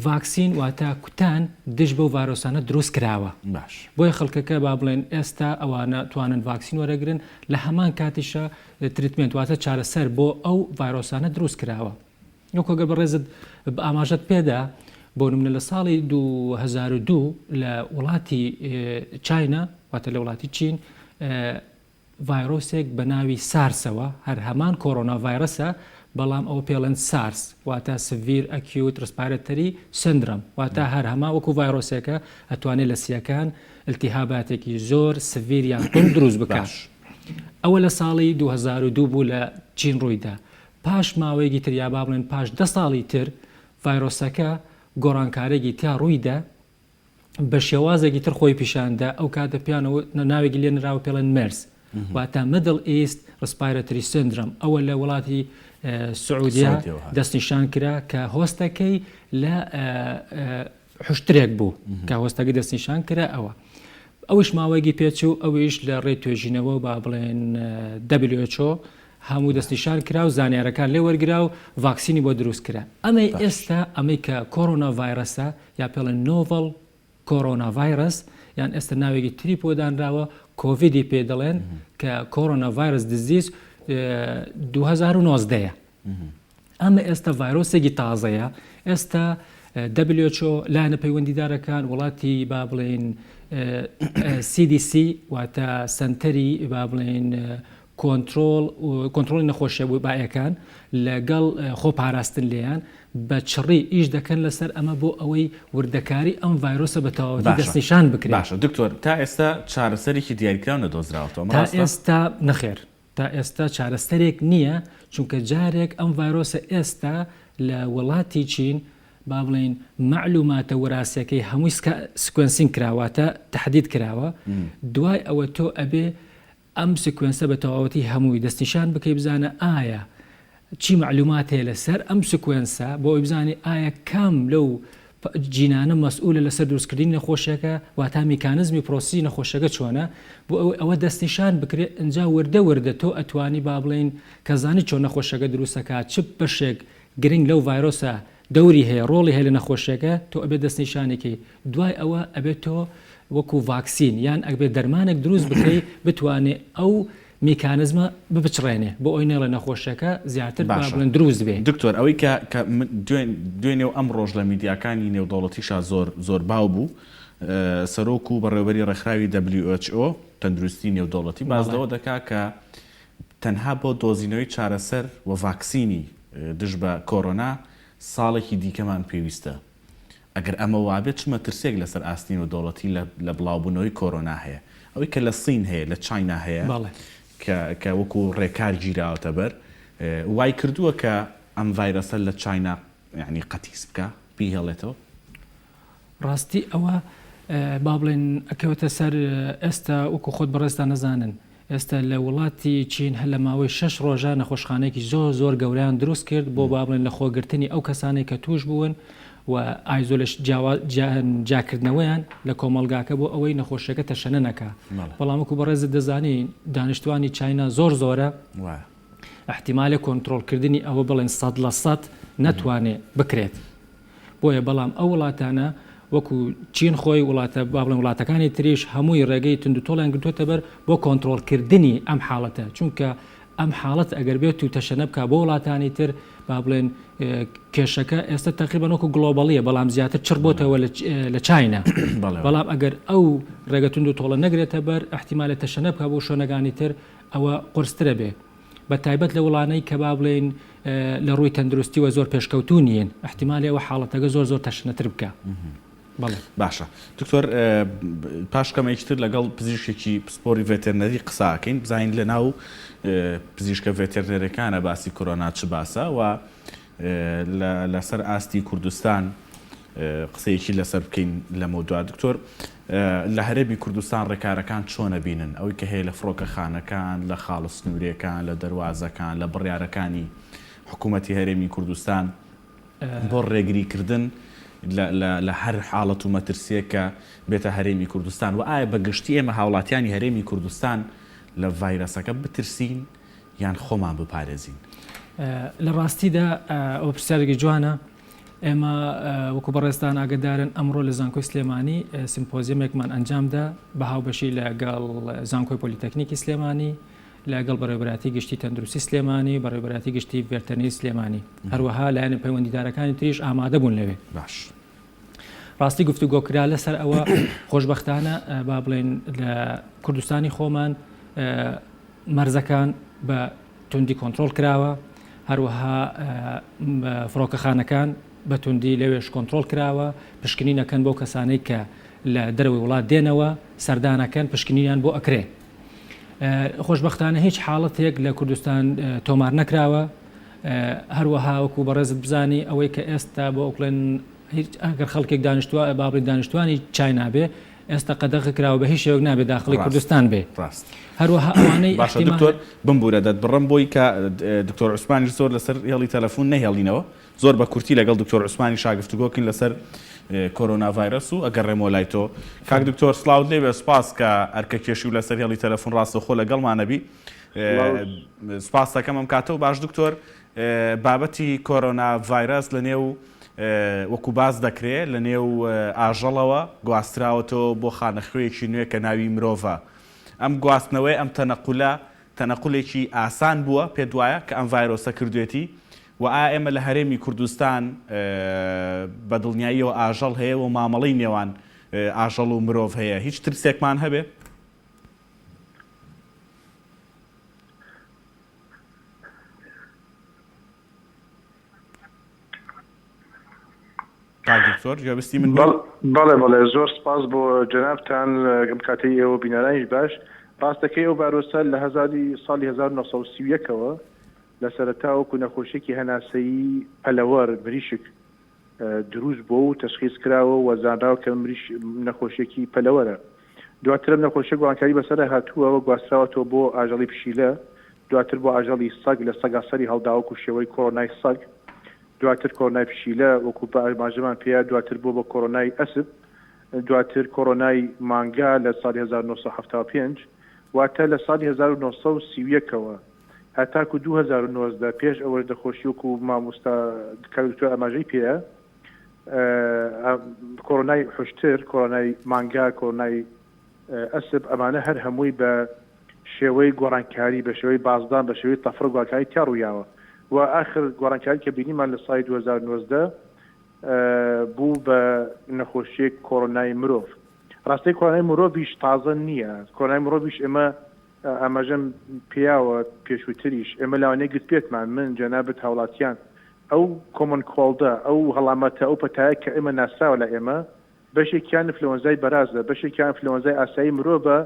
ڤاکسین واتە کوتان دژ بەو ڤایرۆسانە دروست کراوە. بۆیە خەڵکەکە با بڵێن ئێستا ئەوانە توانن ڤاکسین وەرەگرن لە هەمان کاتیشە تریتمنت واتە چارەسەر بۆ ئەو ڤایرۆسانە دروست کراوە. وەکو بەڕێزت ئاماژەت پێدا بۆ نمونە لە ساڵی 2002 لە وڵاتی چاینا واتە لە وڵاتی چین ڤایرۆسێک بە ناوی سارسەوە هەر هەمان کۆرۆنا ڤایرۆسە بەڵام ئەو پێڵەن سارس واتە سڤیر ئەکیوت ڕسپایرەتەری سندرۆم واتە هەر هەما وەکو ڤایرۆسێکە ئەتوانێت لە سیەکان ئلتیهاباتێکی زۆر سڤیریان توند دروست بکات. ئەوە لە ساڵی 2002 بوو لە چین ڕوویدا. پاش ماوەیەکی تر یا با بڵێن پاش 10 ساڵی تر ڤایرۆسەکە گۆڕانکارێکی تا ڕوویدا بە شێوازێکی تر خۆی پیشاندا. ئەو کاتە پیانەوە ناوێکی لێ نراوە پێڵەن مەرس واتە میدل ئیست ڕسپایرەتەری سندرۆم. ئەوە لە وڵاتی سعودیا دەستنیشان کرا کە هۆستەکەی لە حشترێک بوو کە هۆستەکەی دەستنیشان کرا. ئەوش ماوەیەکی پێچوو ئەویش لە ڕێ توێژینەوە با بڵێن WHO هەموو دەستنیشان کرا و زانیارەکان لێ وەرگرا و ڤاکسینی بۆ دروست کرا. ئەمەی ئێستا ئەمەی کە کۆرۆنا ڤایرۆسە یا پێڵێن نۆڤەڵ کۆرۆنا ڤایرۆس یان ئێستا ناوێکی تری پۆدانراوە کۆڤیدی پێ دەڵێن کە کۆرۆنا ڤایرۆس دیزیز 2019. ئەمە ئێستا ڤایرۆسێکی تازەیە. ئێستا WHO لایەنە پەیوەندیدارەکان وڵاتی با بڵێن CDC واتە سنتەری با بڵێن کۆنتڕۆلی نەخۆشیە بایەکان لەگەڵ خۆپاراستن لێیان بە چڕی ئیش دەکەن لەسەر ئەمە بۆ ئەوەی وردەکاری ئەم ڤایرۆسە بە تەواوەتی دەستنیشان بکرێت. باشە دکتۆر تا ئێستا چارەسەرێکی دیاریکراون نەدۆزراوەتەوە تا ئێستا نەخێر تا ئێستا چارەسەرێک نییە چونکە جارێک ئەم ڤایرۆسە ئێستا لە وڵاتی چین با بڵین معلوماتە وەراسیەکەی هەمووی سکوێنسینگ کراواتە تحدید کراوە دوای ئەوە تۆ ئەبێ ئەم سکوێنسە بە تەواوەتی هەمووی دەستنیشان بکەی بزانە ئایا چی معلومات هەیە لەسەر ئەم سکوێنسە بۆ ئەوی بزانێ ئایا کام لەو جینانە مەسئولە لەسەر دروستکردنی نەخۆشیەکە واتا میکانزمی پرۆسی نەخۆشەکە چۆنە بۆ ئەوە دەستنیشان بکرێت ئەجا وردە تۆ ئەتوانی با بڵین کەزانی چۆن نەخۆشەکە دروستەکە چ بەشێک گرنگ لەو ڤایرۆسە دەوری هەیە ڕۆڵی هەیە لە نەخۆشیەکە تۆ ئەبێت دەستنیشانێکی دوای ئەوە ئەبێت تۆ وەکو ڤاکسین یان ئەبێت دەرمانێک دروست بکەی بتوانێت ئەو میکانزمە بچڕێنێ بۆ ئەوی نێڵە نەخۆشیەکە زیاتر بڵێن دروست بێ. دکتۆر ئەوەی کە دوێنێ و ئەم ڕۆژ لە میدیاکانی نێودەوڵەتیشا زۆر باو بوو سەرۆک و بەڕێوەبەری ڕێکخراوی WHO تەندروستی نێودەوڵەتی بازدەوە دەکا کە تەنها بۆ دۆزینەوەی چارەسەر و ڤاکسینی دژ بە کۆرۆنا ساڵێکی دیکەمان پێویستە. ئەگەر ئەمە وابێت چ مەترسێک لەسەر ئاستی نێودەوڵەتی لە بڵاوبوونەوەی کۆرۆنا هەیە ئەوەی کە لە سین هەیە لە چاینا هەیە کە وەکو ڕێکار گیراوەتە بەر وای کردووە کە ئەم ڤایرۆسە لە چاینا یعنی قەتیس بکە پێی هێڵێتەوە. ڕاستی ئەوە با بڵێن ئەکەوتە سەر ئێستا وەکو خۆت بەڕێستا نەزانن ئێستا لە وڵاتی چین هە لە ماوەی 6 ڕۆژە نەخۆشخانەیەکی زۆر گەوریان دروست کرد بۆ با بڵێن لە خۆگرتنی ئەو کەسانی کە توش بوون و ئایزۆلش جاکردنەوەیان لە کۆمەلگاکە بۆ ئەوەی نەخۆشیەکە تەشەنە نەکە. بەڵام وەکو بەڕێزت دەزانی دانیشتوانی چاینا زۆرە احتیمالە کۆنتڕۆلکردنی ئەوە بڵێن 100% نەتوانێت بکرێت. بۆیە بەڵام ئەو وڵاتانە وەکو چین خۆی وڵاتە با بڵێن وڵاتەکانی تریش هەمووی ڕێگەی تونندتۆڵیان گرتوۆتە بەر بۆ کۆنتڕۆلکردنی ئەم حاڵەتە چونکە ئەم حاڵەت ئەگەر بێت و تەشەنە بکە بۆ وڵاتانی تر با بڵێن کێشەکە ئێستا تقریبان وەکو گلۆباڵیە بەڵام زیاتر چڕبۆتەوە لە چاینا بەڵام ئەگەر ئەو ڕێگە تونندتۆڵە نەگرێتە بەر احتیمالە تەشەنە بکە بۆ شوێنەکانی تر ئەوە قورسترە بێ بە تایبەت لە وڵانەی کە با بڵێن لە ڕووی تەندروستی وە زۆر پێشکەوتون نیین احتیمالی ئەوە حاڵەتەکە زۆر تەشەنەتر بکە. باشە دکتۆر پاشکەمێکتر لەگەڵ پزیشکێکی پسپۆری ڤێتێرنەری قساکەین بزانین لە ناو پزیشکە ڤێتێرنەرەکانە باسی کۆرۆنا چ باسە و لەسەر ئاستی کوردستان قسەیەکی لەسەر بکەین لە مۆدوا. دکتۆر لە هەرێمی کوردستان ڕێکارەکان چۆنە بینن ئەوەی کە هەیە لە فڕۆکەخانەکان لە خاڵە سنوورەکان لە دەواازەکان لە بڕیارەکانی حکوومەتی هەرێمی کوردستان بۆ ڕێگریکردن لە هەر حاڵەت و مەترسیەکە بێتە هەرێمی کوردستان و ئایا بەگشتی ئێمە هاوڵاتیانی هەرێمی کوردستان لە ڤایرۆسەکە بترسین یان خۆمان بپارێزین؟ لە ڕاستیدا ئەو پرسیارێکی جوانە. ئێمە وەکو بەڕێستان ئاگدارن ئەمڕۆ لە زانکۆی سلێمانی سیمپۆزیەمێکمان ئەنجامدا بە هاوبەشی لەگەڵ زانکۆی پۆلیتەکنیکی سلێمانی لەگەڵ بەڕێوەبەراتی گشتی تەندروستی سلێمانی بەڕێوەبەراتی گشتی ڤێتەرنەری سلێمانی هەروەها لایەنە پەیوەندیدارەکانی تریش ئامادە بوون لەوێ. باش ڕاستی گفتوگۆکرا لەسەر ئەوە خۆشبەختانە با بڵێن لە کوردستانی خۆمان مەرزەکان بە توندی کۆنتڕۆل کراوە هەروەها فڕۆکەخانەکان بە توندی لەوێش کۆنتڕۆل کراوە پشکنینەکەن بۆ کەسانەی کە لە دەرەوەی وڵات دێنەوە سەردانەکەن پشکنینیان بۆ ئەکرێ. خۆشبەختانە هیچ حاڵەتێک لە کوردستان تۆمار نەکراوە هەروەها وەکو بەڕێزت بزانی ئەوەی کە ئێستا بۆ ئۆکلێن ئەگەر خەڵکێک دانیشتووە بابڕی دانیشتوانی چاینابێ ئێستا قەدەغ کراوە بە هیچ شێوەک نابێت داخڵی کوردستان بێ. هەروەها ئەوانەی باشە دکتۆر بمبورە دەت بڕم بۆی کە دکتۆر عوسمانی زۆر لەسەر هێڵی تەلەفۆن نەهێڵینەوە زۆر بە کورتی لەگەڵ دکتۆر عوسمانی شاگفتوگۆکین لەسەر کۆرۆنا ڤایرۆس و ئەگەڕێمەوە لای تۆ. کاک دکتۆر سڵاوت لێبێ سپاس کە ئەرکە کێشی و لەسەر هێڵی تەلەفۆن ڕاستەخۆ لەگەڵمانەبی سپاس دەکەم ئەم کاتەوە. باش دکتۆر بابەتی کۆرۆنا ڤایرۆس لە نێو وەکو باز دەکرێت لە نێو ئاژەڵەوە گواستراوەتەوە بۆ خانەخوێیەکی نوێ کە ناوی مرۆڤە. ئەم گواستنەوەی ئەم تەنەقولێکی ئاسان بووە پێ دوایە کە ئەم ڤایرۆسە کردوێتی و ئایا ئێمە لە هەرێمی کوردستان بەدڵنیاییەوە ئاژەڵ هەیە و مامەڵەی نێوان ئاژەڵ و مرۆڤ هەیە هیچ ترسێکمان هەبێ؟ دکتۆر گوێبستی من بەڵێ زۆر سپاس بۆ جەنابتان کاتەی ئێوە بینەرانیش باش ڕاستەکەی ئەو ڤایرۆسە لە ساڵی 1930ەوە لە سەرەتا وەکو نەخۆشیێکی هەناسەیی پەلەوەر مریشک دروست بۆ و تەشخیص کراوە و وەزانراوە کە نەخۆشیێکی پەلەوەرە دواترم نەخۆشیە گوانکاری بەسەر هاتووەوە گواستراوەتەوە بۆ ئاژەڵی پشیلە دواتر بۆ ئاژەڵی سەگ لە سەگاسەری هەڵداوەکو شێوەی کۆڕۆنای سەگ دواتر کۆڕۆنای پشیلە وەکو ماژەمان پێیا دواتر بۆ کۆڕۆنای ئەسب دواتر کۆڕۆنای مانگا لە ساڵی 1975 واتە لە ساڵی 1930ەوە هەتاکو 2019 پێش ئەوە دەخۆشی وەکو مامۆستا کارکتۆر ئاماژەی پێە کۆڕۆنای حوشتر کۆڕۆنای مانگا کۆڕۆنای ئەسب ئەمانە هەر هەمووی بە شێوەی گۆڕانکاری بە شێوەی بازدان بە شێوەی تەفڕ گۆڕانکاری تیاڕوویاوە و آخر گۆڕانکاری کە بینیمان لە ساڵی 2019 بوو بە نەخۆشیێک کۆڕۆنای مرۆڤ ڕاستی کۆڕۆنای مرۆڤیش تازە نییە کۆڕۆنای مرۆڤیش ئێمە ئاماژەم پێیاوە پێشووتریش ئێمە لاوانەیە گرت پێتمان من جەنابەت هاوڵاتیان ئەو کۆمن کۆڵدە ئەو هەڵامەتە ئەو پەتایە کە ئێمە ناسراوە لە ئێمە بەشێکیان ئینفلۆنزای بەرازە بەشێکیان ئینفلۆنزای ئاسایی مرۆڤە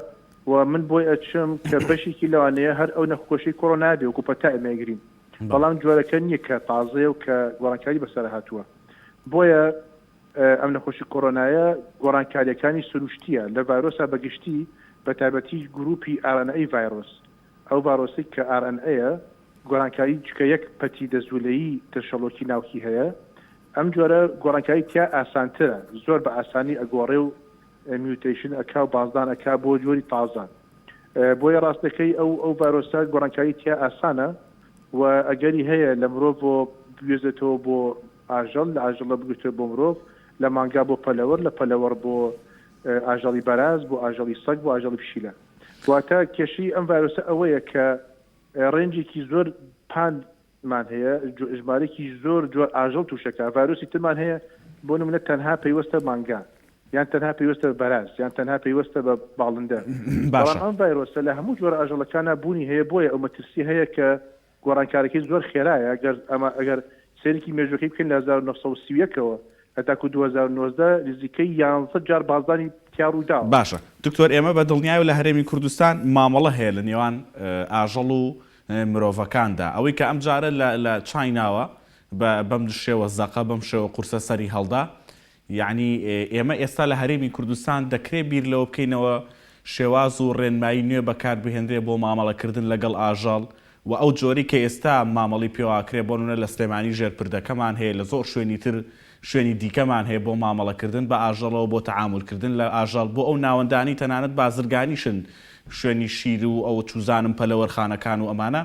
و من بۆی ئەچم کە بەشێکی لەوانەیە هەر ئەو نەخۆشی کۆڕۆنا بێ وەکو پەتا ئێمەگرین بەڵام جۆرەکە نییە کە تازەیە و کە گۆڕانکاری بەسەر هاتووە بۆیە ئەم نەخۆشی کۆڕۆنایە گۆڕانکاریەکانی سروشتیە لە ڤایرۆسە بەگشتی بە تایبەتی گروپی RNA ڤایرۆس ئەو ڤایرۆسی کە RNA گۆڕانکاری چکە یەک پەتی دەزولەیی تەشەڵۆکی ناوکی هەیە ئەم جۆرە گۆڕانکاری تیا ئاسانترە زۆر بە ئاسانی ئەگۆڕێ و میوتیشن ئەکا و بازدان ئەکا بۆ جۆری تازان بۆیە ڕاستەکەی ئەو ڤایرۆسە گۆڕانکاری تیا ئاسانە و ئەگەری هەیە لە مرۆڤ بۆ بگوێزێتەوە بۆ ئاژەڵ لە ئاژەڵە بگوێتەوە بۆ مرۆڤ لە مانگا بۆ پەلەوەر لە پەلەوەر بۆ ئاژەڵی بەراز بۆ ئاژەڵی سەگ بۆ ئاژەڵی پشیلە واتە کێشی ئەم ڤایرۆسە ئەوەیە کە ڕێنجێکی زۆر پانمان هەیە ژمارەی زۆر جۆر ئاژەڵ تووشەکە ڤایرۆسی ترمان هەیە بۆ نمونە تەنها پەیوەستە مانگا یان تەنها پێویستە بە بەراز یان تەنها پێویستە بە باڵندە بەڵام ئەم ڤایرۆسە لە هەموو جۆرە ئاژەڵەکانە بوونی هەیە بۆیە ئەو مەترسی هەیە کە گۆڕانکارەکەی زۆر خێرایە ئەگەر سێرێکی مێژوەکەی بکەین لە 1930ەوە هەتاکو 2019 نزیکەی 11 جار بازدانی تیاڕوودا باشە دکتۆر ئێمە بە دڵنیای و لە هەرێمی کوردستان مامەڵە هەیە لە نێوان ئاژەڵ و مرۆڤەکاندا ئەوەی کە ئەم جارە لە چایناوە بەم شێوە زەقە بەم شێوە قورسە سەری هەڵدا یعنی ئێمە ئێستا لە هەرێمی کوردستان دەکرێت بیر لەوە بکەینەوە شێواز و ڕێنمایی نوێ بەکار بهێنرێ بۆ مامەڵەکردن لەگەڵ ئاژەڵ و ئەو جۆری کە ئێستا مامەڵی پێواکرێ بۆ نونە لە سلێمانی ژێرپردەکەمان هەیە لە زۆر شوێنی تر شوێنی دیکەمان هەیە بۆ مامەڵەکردن بە ئاژەڵەوە بۆ تەعاملکردن لە ئاژەڵ بۆ ئەو ناوەندانی تەنانەت بازرگانیشن شوێنی شیر و ئەو چوزانم پەلەوەرخانەکان و ئەمانە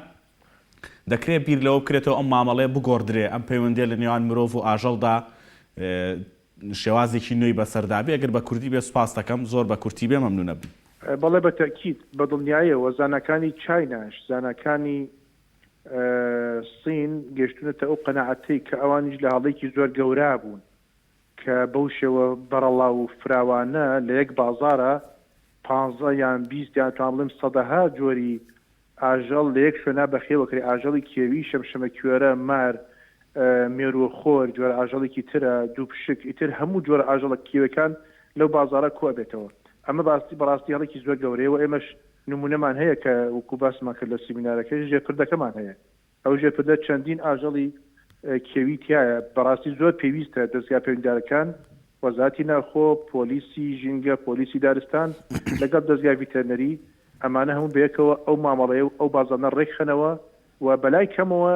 دەکرێت بیر لەوە بکرێتەوە ئەم مامەڵەیە بگۆڕدرێ ئەم پەیوەندێ لە نێوان مرۆڤ و ئاژەڵدا شێوازێکی نوێی بەسەردابێ ئەگەر بە کوردی بێ سوپاس دەکەم زۆر بە کورتی بێ مەمنونە بم بەڵێ بە تەکید بە دڵنیایەوە زانەکانی چایناش زانەکانی سین گەشتونەتە ئەو قەناعەتەی کە ئەوانیش لە هەڵەیەکی زۆر گەورە بوون کە بەو شێوە بەرەڵا و فراوانە لە یەک بازارە 15 یان 20 یان توان بڵێم سەدەها جۆری ئاژەڵ لە یەک شوێنە بەخێوەکرێ ئاژەڵی کێوی شەمشەمە کوێرە مار مێرووە خۆر جۆرە ئاژەڵێکی ترە دوو پشک ئیتر هەموو جۆرە ئاژەڵە کێوەکان لەو بازارە کۆ بێتەوە ئەمە بەڕاستی هەڵێکی زۆر گەورەیە و ئێمەش نمونەمان هەیە کە وەکو باسمان کرد لە سیمینارەکەی ژێرپردەکەمان هەیە ئەو ژێرپردە چەندین ئاژەڵی کێوی تایە بەڕاستی زۆر پێویستە دەستگا پەیوەندیدارەکان وەزارەتی ناوخۆ پۆلیسی ژینگە پۆلیسی دارستان لەگەڵ دەستگای ڤیتەرنەری ئەمانە هەموو بەیەکەوە ئەو مامەڵەیە و ئەو بازارانە ڕێکخەنەوە و بەلای کەمەوە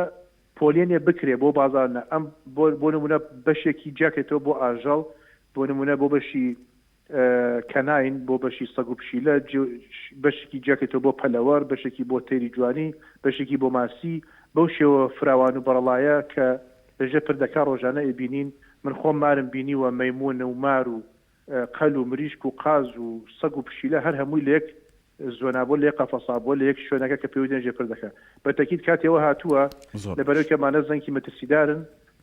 پۆلێنێ بکرێ بۆ بازارنە ئەم بۆ نمونە بەشێکی جاکێتەوە بۆ ئاژەڵ بۆ نمونە بۆ بەشی کەناین بۆ بەشی سەگ و پشیلە بەشێکی جاکێتەوە بۆ پەلەوەر بەشێکی بۆ تێری جوانی بەشێکی بۆ ماسی بەو شێوە فراوان و بەڕەڵایە کە لەژێ پردەکە ڕۆژانە ئەبینین من خۆم مارم بینی و مەیمونە و مار و قەل و مریشک و قاز و سەگ و پشیلە هەر هەمووی لە یەک زۆنابۆ لە یەک قەفەسابۆ لە یەک شوێنەکە کە پێویستە ژێ پردەکە بە تەکید کاتێەوە هاتووە لەبەرەوەی کەمانە زەنگی مەترسیدارن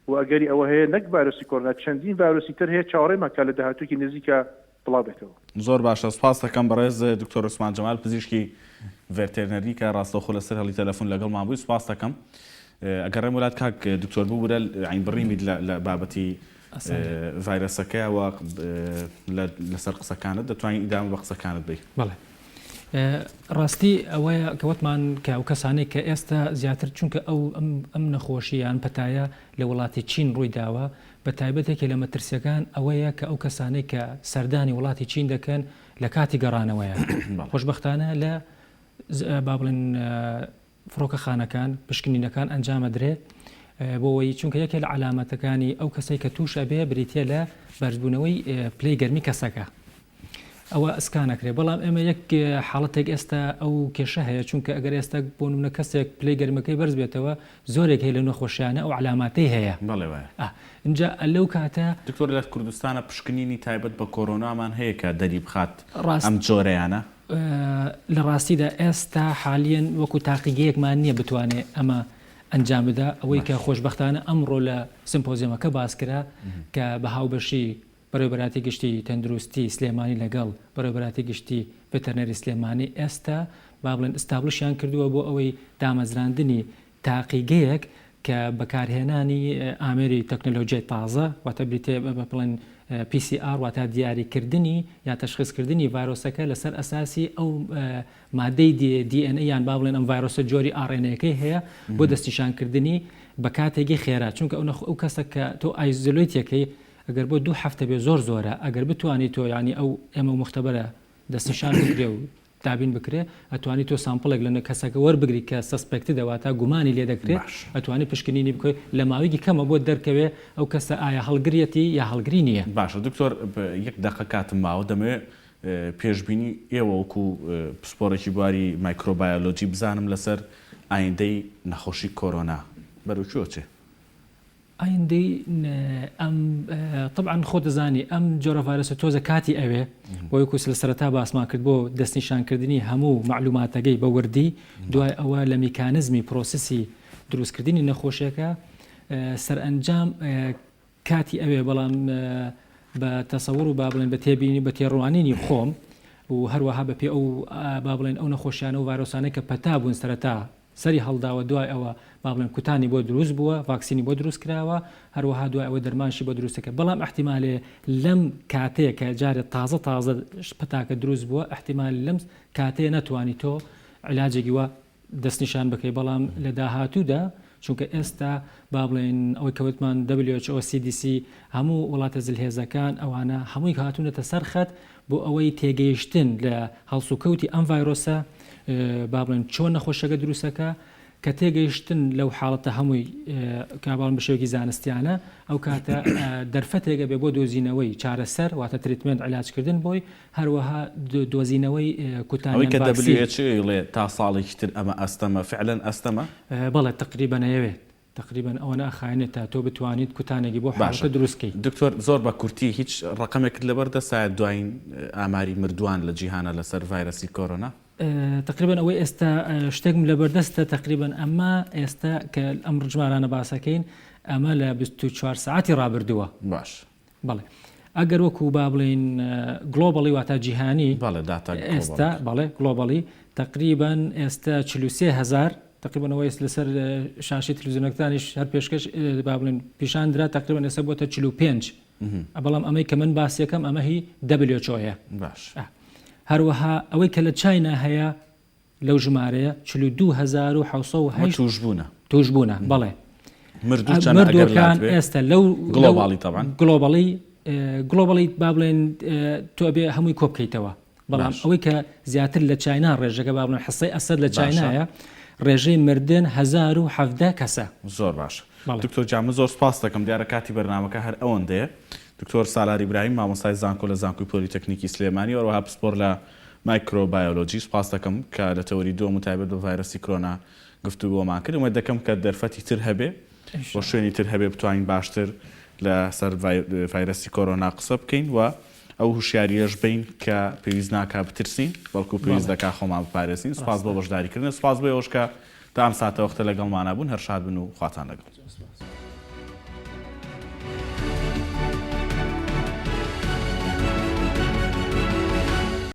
و ئەگەری ئەوە هەیە نەک ڤایرۆسی کۆڕۆنا چەندین ڤایرۆسی تر هەیە چاوەڕێمەکە لە داهاتووکی نزیکە بڵاو بێتەوە زۆر باشە سپاس دەکەم بەڕێز دکتۆر عوسمان جەمال پزیشکی ڤێتێرنەری کە ڕاستەوخۆ لەسەر هەڵی تەلەفۆن لەگەڵمان بووی سپاس دەکەم ئەگەر ڕێم وڵات کاک دکتۆر بوو بورە عین بڕیمیت لە بابەتی ڤایرەسەکەیەوە لەسەر قسەکانت دەتوانین ئیدامە بە قسەکانت بی. بەڵێ ڕاستی ئەوەیە کەوتمان کە ئەو کەسانەی کە ئێستا زیاتر چونکە ئەم نەخۆشییان پەتایە لە وڵاتی چین ڕووی داوە بە تایبەتێکی لە مەترسیەکان ئەوەیە کە ئەو کەسانەی کە سەردانی وڵاتی چین دەکەن لە کاتی گەڕانەوەیە خۆشبەختانە لە با بڵێن فڕۆکەخانەکان پشکنینەکان ئەنجامەدرێ بۆەوەی چونکە یەکێ لە علامەتەکانی ئەو کەسەی کە تووشە بێ بریتە لە بەرزبوونەوەی پلەی گەرمی کەسەکە ئەوە ئەسکانەکرێ بەڵام ئێمە یەک حاڵەتێک ئێستا ئەو کێشە هەیە چونکە ئەگەر ئێستا بۆ نمونە کەسێک پلەی گەرمەکەی بەرز بێتەوە زۆرێک هەیە لە نەخۆشیانە ئەو علاماتەی هەیە اینجا لەو کاتە دکتۆر لە کوردستانە پشکنینی تایبەت بە کۆرۆنامان هەیە کە دەری بخات ئەم جۆرەیانە لە ڕاستیدا ئێستا حالیان وەکو تاقیگەیەکمان نییە بتوانێت ئەمە ئەنجام بدا ئەوەی کە خۆشبەختانە ئەمڕۆ لە سمپۆزیەمەکە باسکرا کە بە هاوبەشی بەڕێوەبەراتی گشتی تەندروستی سلێمانی لەگەڵ بەڕێوەبەراتی گشتی ڤێتەرنەری سلێمانی ئێستا با بڵێن ئستابلشیان کردووە بۆ ئەوەی دامەزراندنی تاقیگەیەک کە بەکارهێنانی ئامێری تەکنۆلۆژیای تازە واتە بریتێ بڵێن PCR واتە دیاریکردنی یا تەشخیصکردنی ڤایرۆسەکە لەسەر ئەساسی ئەو مادەی DNA یان با بڵێن ئەم ڤایرۆسە جۆری RNA-یەکەی هەیە بۆ دەستنیشانکردنی بە کاتێکی خێرا چونکە ئەو کەسە کە تۆ ئایزۆلۆیتەکەی ئەگەر بۆ 2 هەفتە بێ زۆرە ئەگەر بتوانیت تۆ ینی ئەو ئێمە مختبەرە دەستنیشان بکرێ و دابین بکرێ ئەتوانی تۆ سامپڵێک لە کەسەکە وەربگری کە سەسپێکتی دەواتە گومانی لێ دەکرێت ئەتوانی پشکنینی بکەیت لە ماوەیەکی کەمە بۆ دەرکەوێ ئەو کەسە ئایا هەڵگرێتی یا هەڵگری نییە. باشە دکتۆر یەک دقە کاتم ماوە دەمەوێت پێشبینی ئێوە وەکو پسپۆرێکی بواری مایکرۆبایۆلۆجی بزانم لەسەر ئایندەی نەخۆشی کۆرۆنا بەروچۆچێ ئایندەی ئەم طبعاً خۆ دەزانی ئەم جۆرە ڤایرۆسە تۆزە کاتی ئەوێ بۆ یەکو لە سەرەتا باسمان کرد بۆ دەستنیشانکردنی هەموو معلوماتەکەی بە وردی دوای ئەوە لە میکانزمی پرۆسسی دروستکردنی نەخۆشیەکە سەرئەنجام کاتی ئەوێ بەڵام بە تەسەوڕ و با بڵێن بە تێبینی بە تێڕوانینی خۆم و هەروەها بە پێ ئەو با بڵێن ئەو نەخۆشیانە و ڤایرۆسانەی کە پەتا بوون سەرەتا سەری هەڵداوە دوای ئەوە با بڵێن کوتانی بۆ دروست بووە ڤاکسینی بۆ دروست کراوە هەروەها دوای ئەوە دەرمانشی بۆ دروستەکە بەڵام احتیمالێ لەم کاتەیە کە جارێت تازە پەتاکە دروست بووە احتیمال لەم کاتەیە نەتوانی تۆ علاجێکی وە دەستنیشان بکەی بەڵام لە داهاتوودا چونکە ئێستا با بڵێن ئەوەی کەوتمان WHO CDC هەموو وڵاتە زلهێزەکان ئەوانە هەمووی هاتوونەتە سەرخەت بۆ ئەوەی تێگەیشتن لە هەڵسوکەوتی ئەم ڤایرۆسە با بڵێن چۆن نەخۆشەکە دروستەکە کە تێگەیشتن لەو حاڵەتە هەمووی کاباڵم بە شێوەیەکی زانستیانە ئەو کاتە دەرفەتێکە بێ بۆ دۆزینەوەی چارەسەر واتە تریتمنت علاجکردن بۆی هەروەها دۆزینەوەی کوتانی کە تا ساڵێکی تر ئەمە ئەستەمە فعلەن ئەستەمە بەڵێ تقریبەن ئەوێت تقریبا ئەوە ئاخاینێت تا تۆ بتوانیت کوتانێکی بۆ حاڵەتە دروستکەی. دکتۆر زۆر بە کورتی هیچ ڕقمێکت لەبەردەسایە دوایین ئاماری مردووان لە جیهانە لەسەر ڤایرەسی کۆرۆنا تقریبا ئەوەی ئێستا شتێکم لەبەردەستە تقریبا ئەمە ئێستا کە ئەم ڕژمارانە باسەکەین ئەمە لە 24 ساعتی ڕابردووە. باش بەڵێ ئەگەر وەکو با بڵین گلۆبڵی واتە جیهانی ئێستا بەڵێ گلۆبڵی تقریبا ئێستا 43,000 تقریبا ئەوەی لەسەر شاشی تلویزیۆنەکانیش هەر پێشکەش با بڵین پیشاندرا تقریبا ئێستا بۆتە 45 بەڵام ئەمەی کە من باسیەکەم ئەمە هی WHO باش. هەروەها ئەوەی کە لە چاینا هەیە لەو ژمارەیە 42,708 توشبوونە بەڵێ مردوەکان ئێستا لەو گلۆبڵی با بڵێن تۆ بێ هەمووی کۆبکەیتەوە بەڵام ئەوەی کە زیاتر لە چاینا ڕێژەکە با بڵێن حسەی ئەسەد لە چاینایە ڕێژەی مردن 1017 کەسە. زۆر باش. دکتۆر جامە زۆر سپاس دەکەم دیارە کاتی بەرنامەکە هەر ئەوەندەیە. دکتۆر سالار ئیبراهیم مامۆستای زانکۆ لە زانکۆی پۆلیتەکنیکی سلێمانی وەروەها پسپۆر لە مایکرۆبایۆلۆجی سپاس دەکەم کە لە تەوەری دووەم و تایبەت بە ڤایرەسی کۆرۆنا گفتوگۆمان کرد ومێد دەکەم کە دەرفەتی تر هەبێ بۆ شوێنی تر هەبێ بتوانین باشتر لەسەر ڤایرەسی کۆرۆنا قسە بکەین و ئەو هوشیاریەش بین کە پێویست ناکا بترسین بەڵکو پێویست دەکا خۆمان بپارێزین. سپاس بۆ بەشداریکردن سپاس بۆ ئەوەش کە تا ئەم ساتە وەختە لەگەڵمانە بوون هەر شاد بن و خواتان لەگەڵ.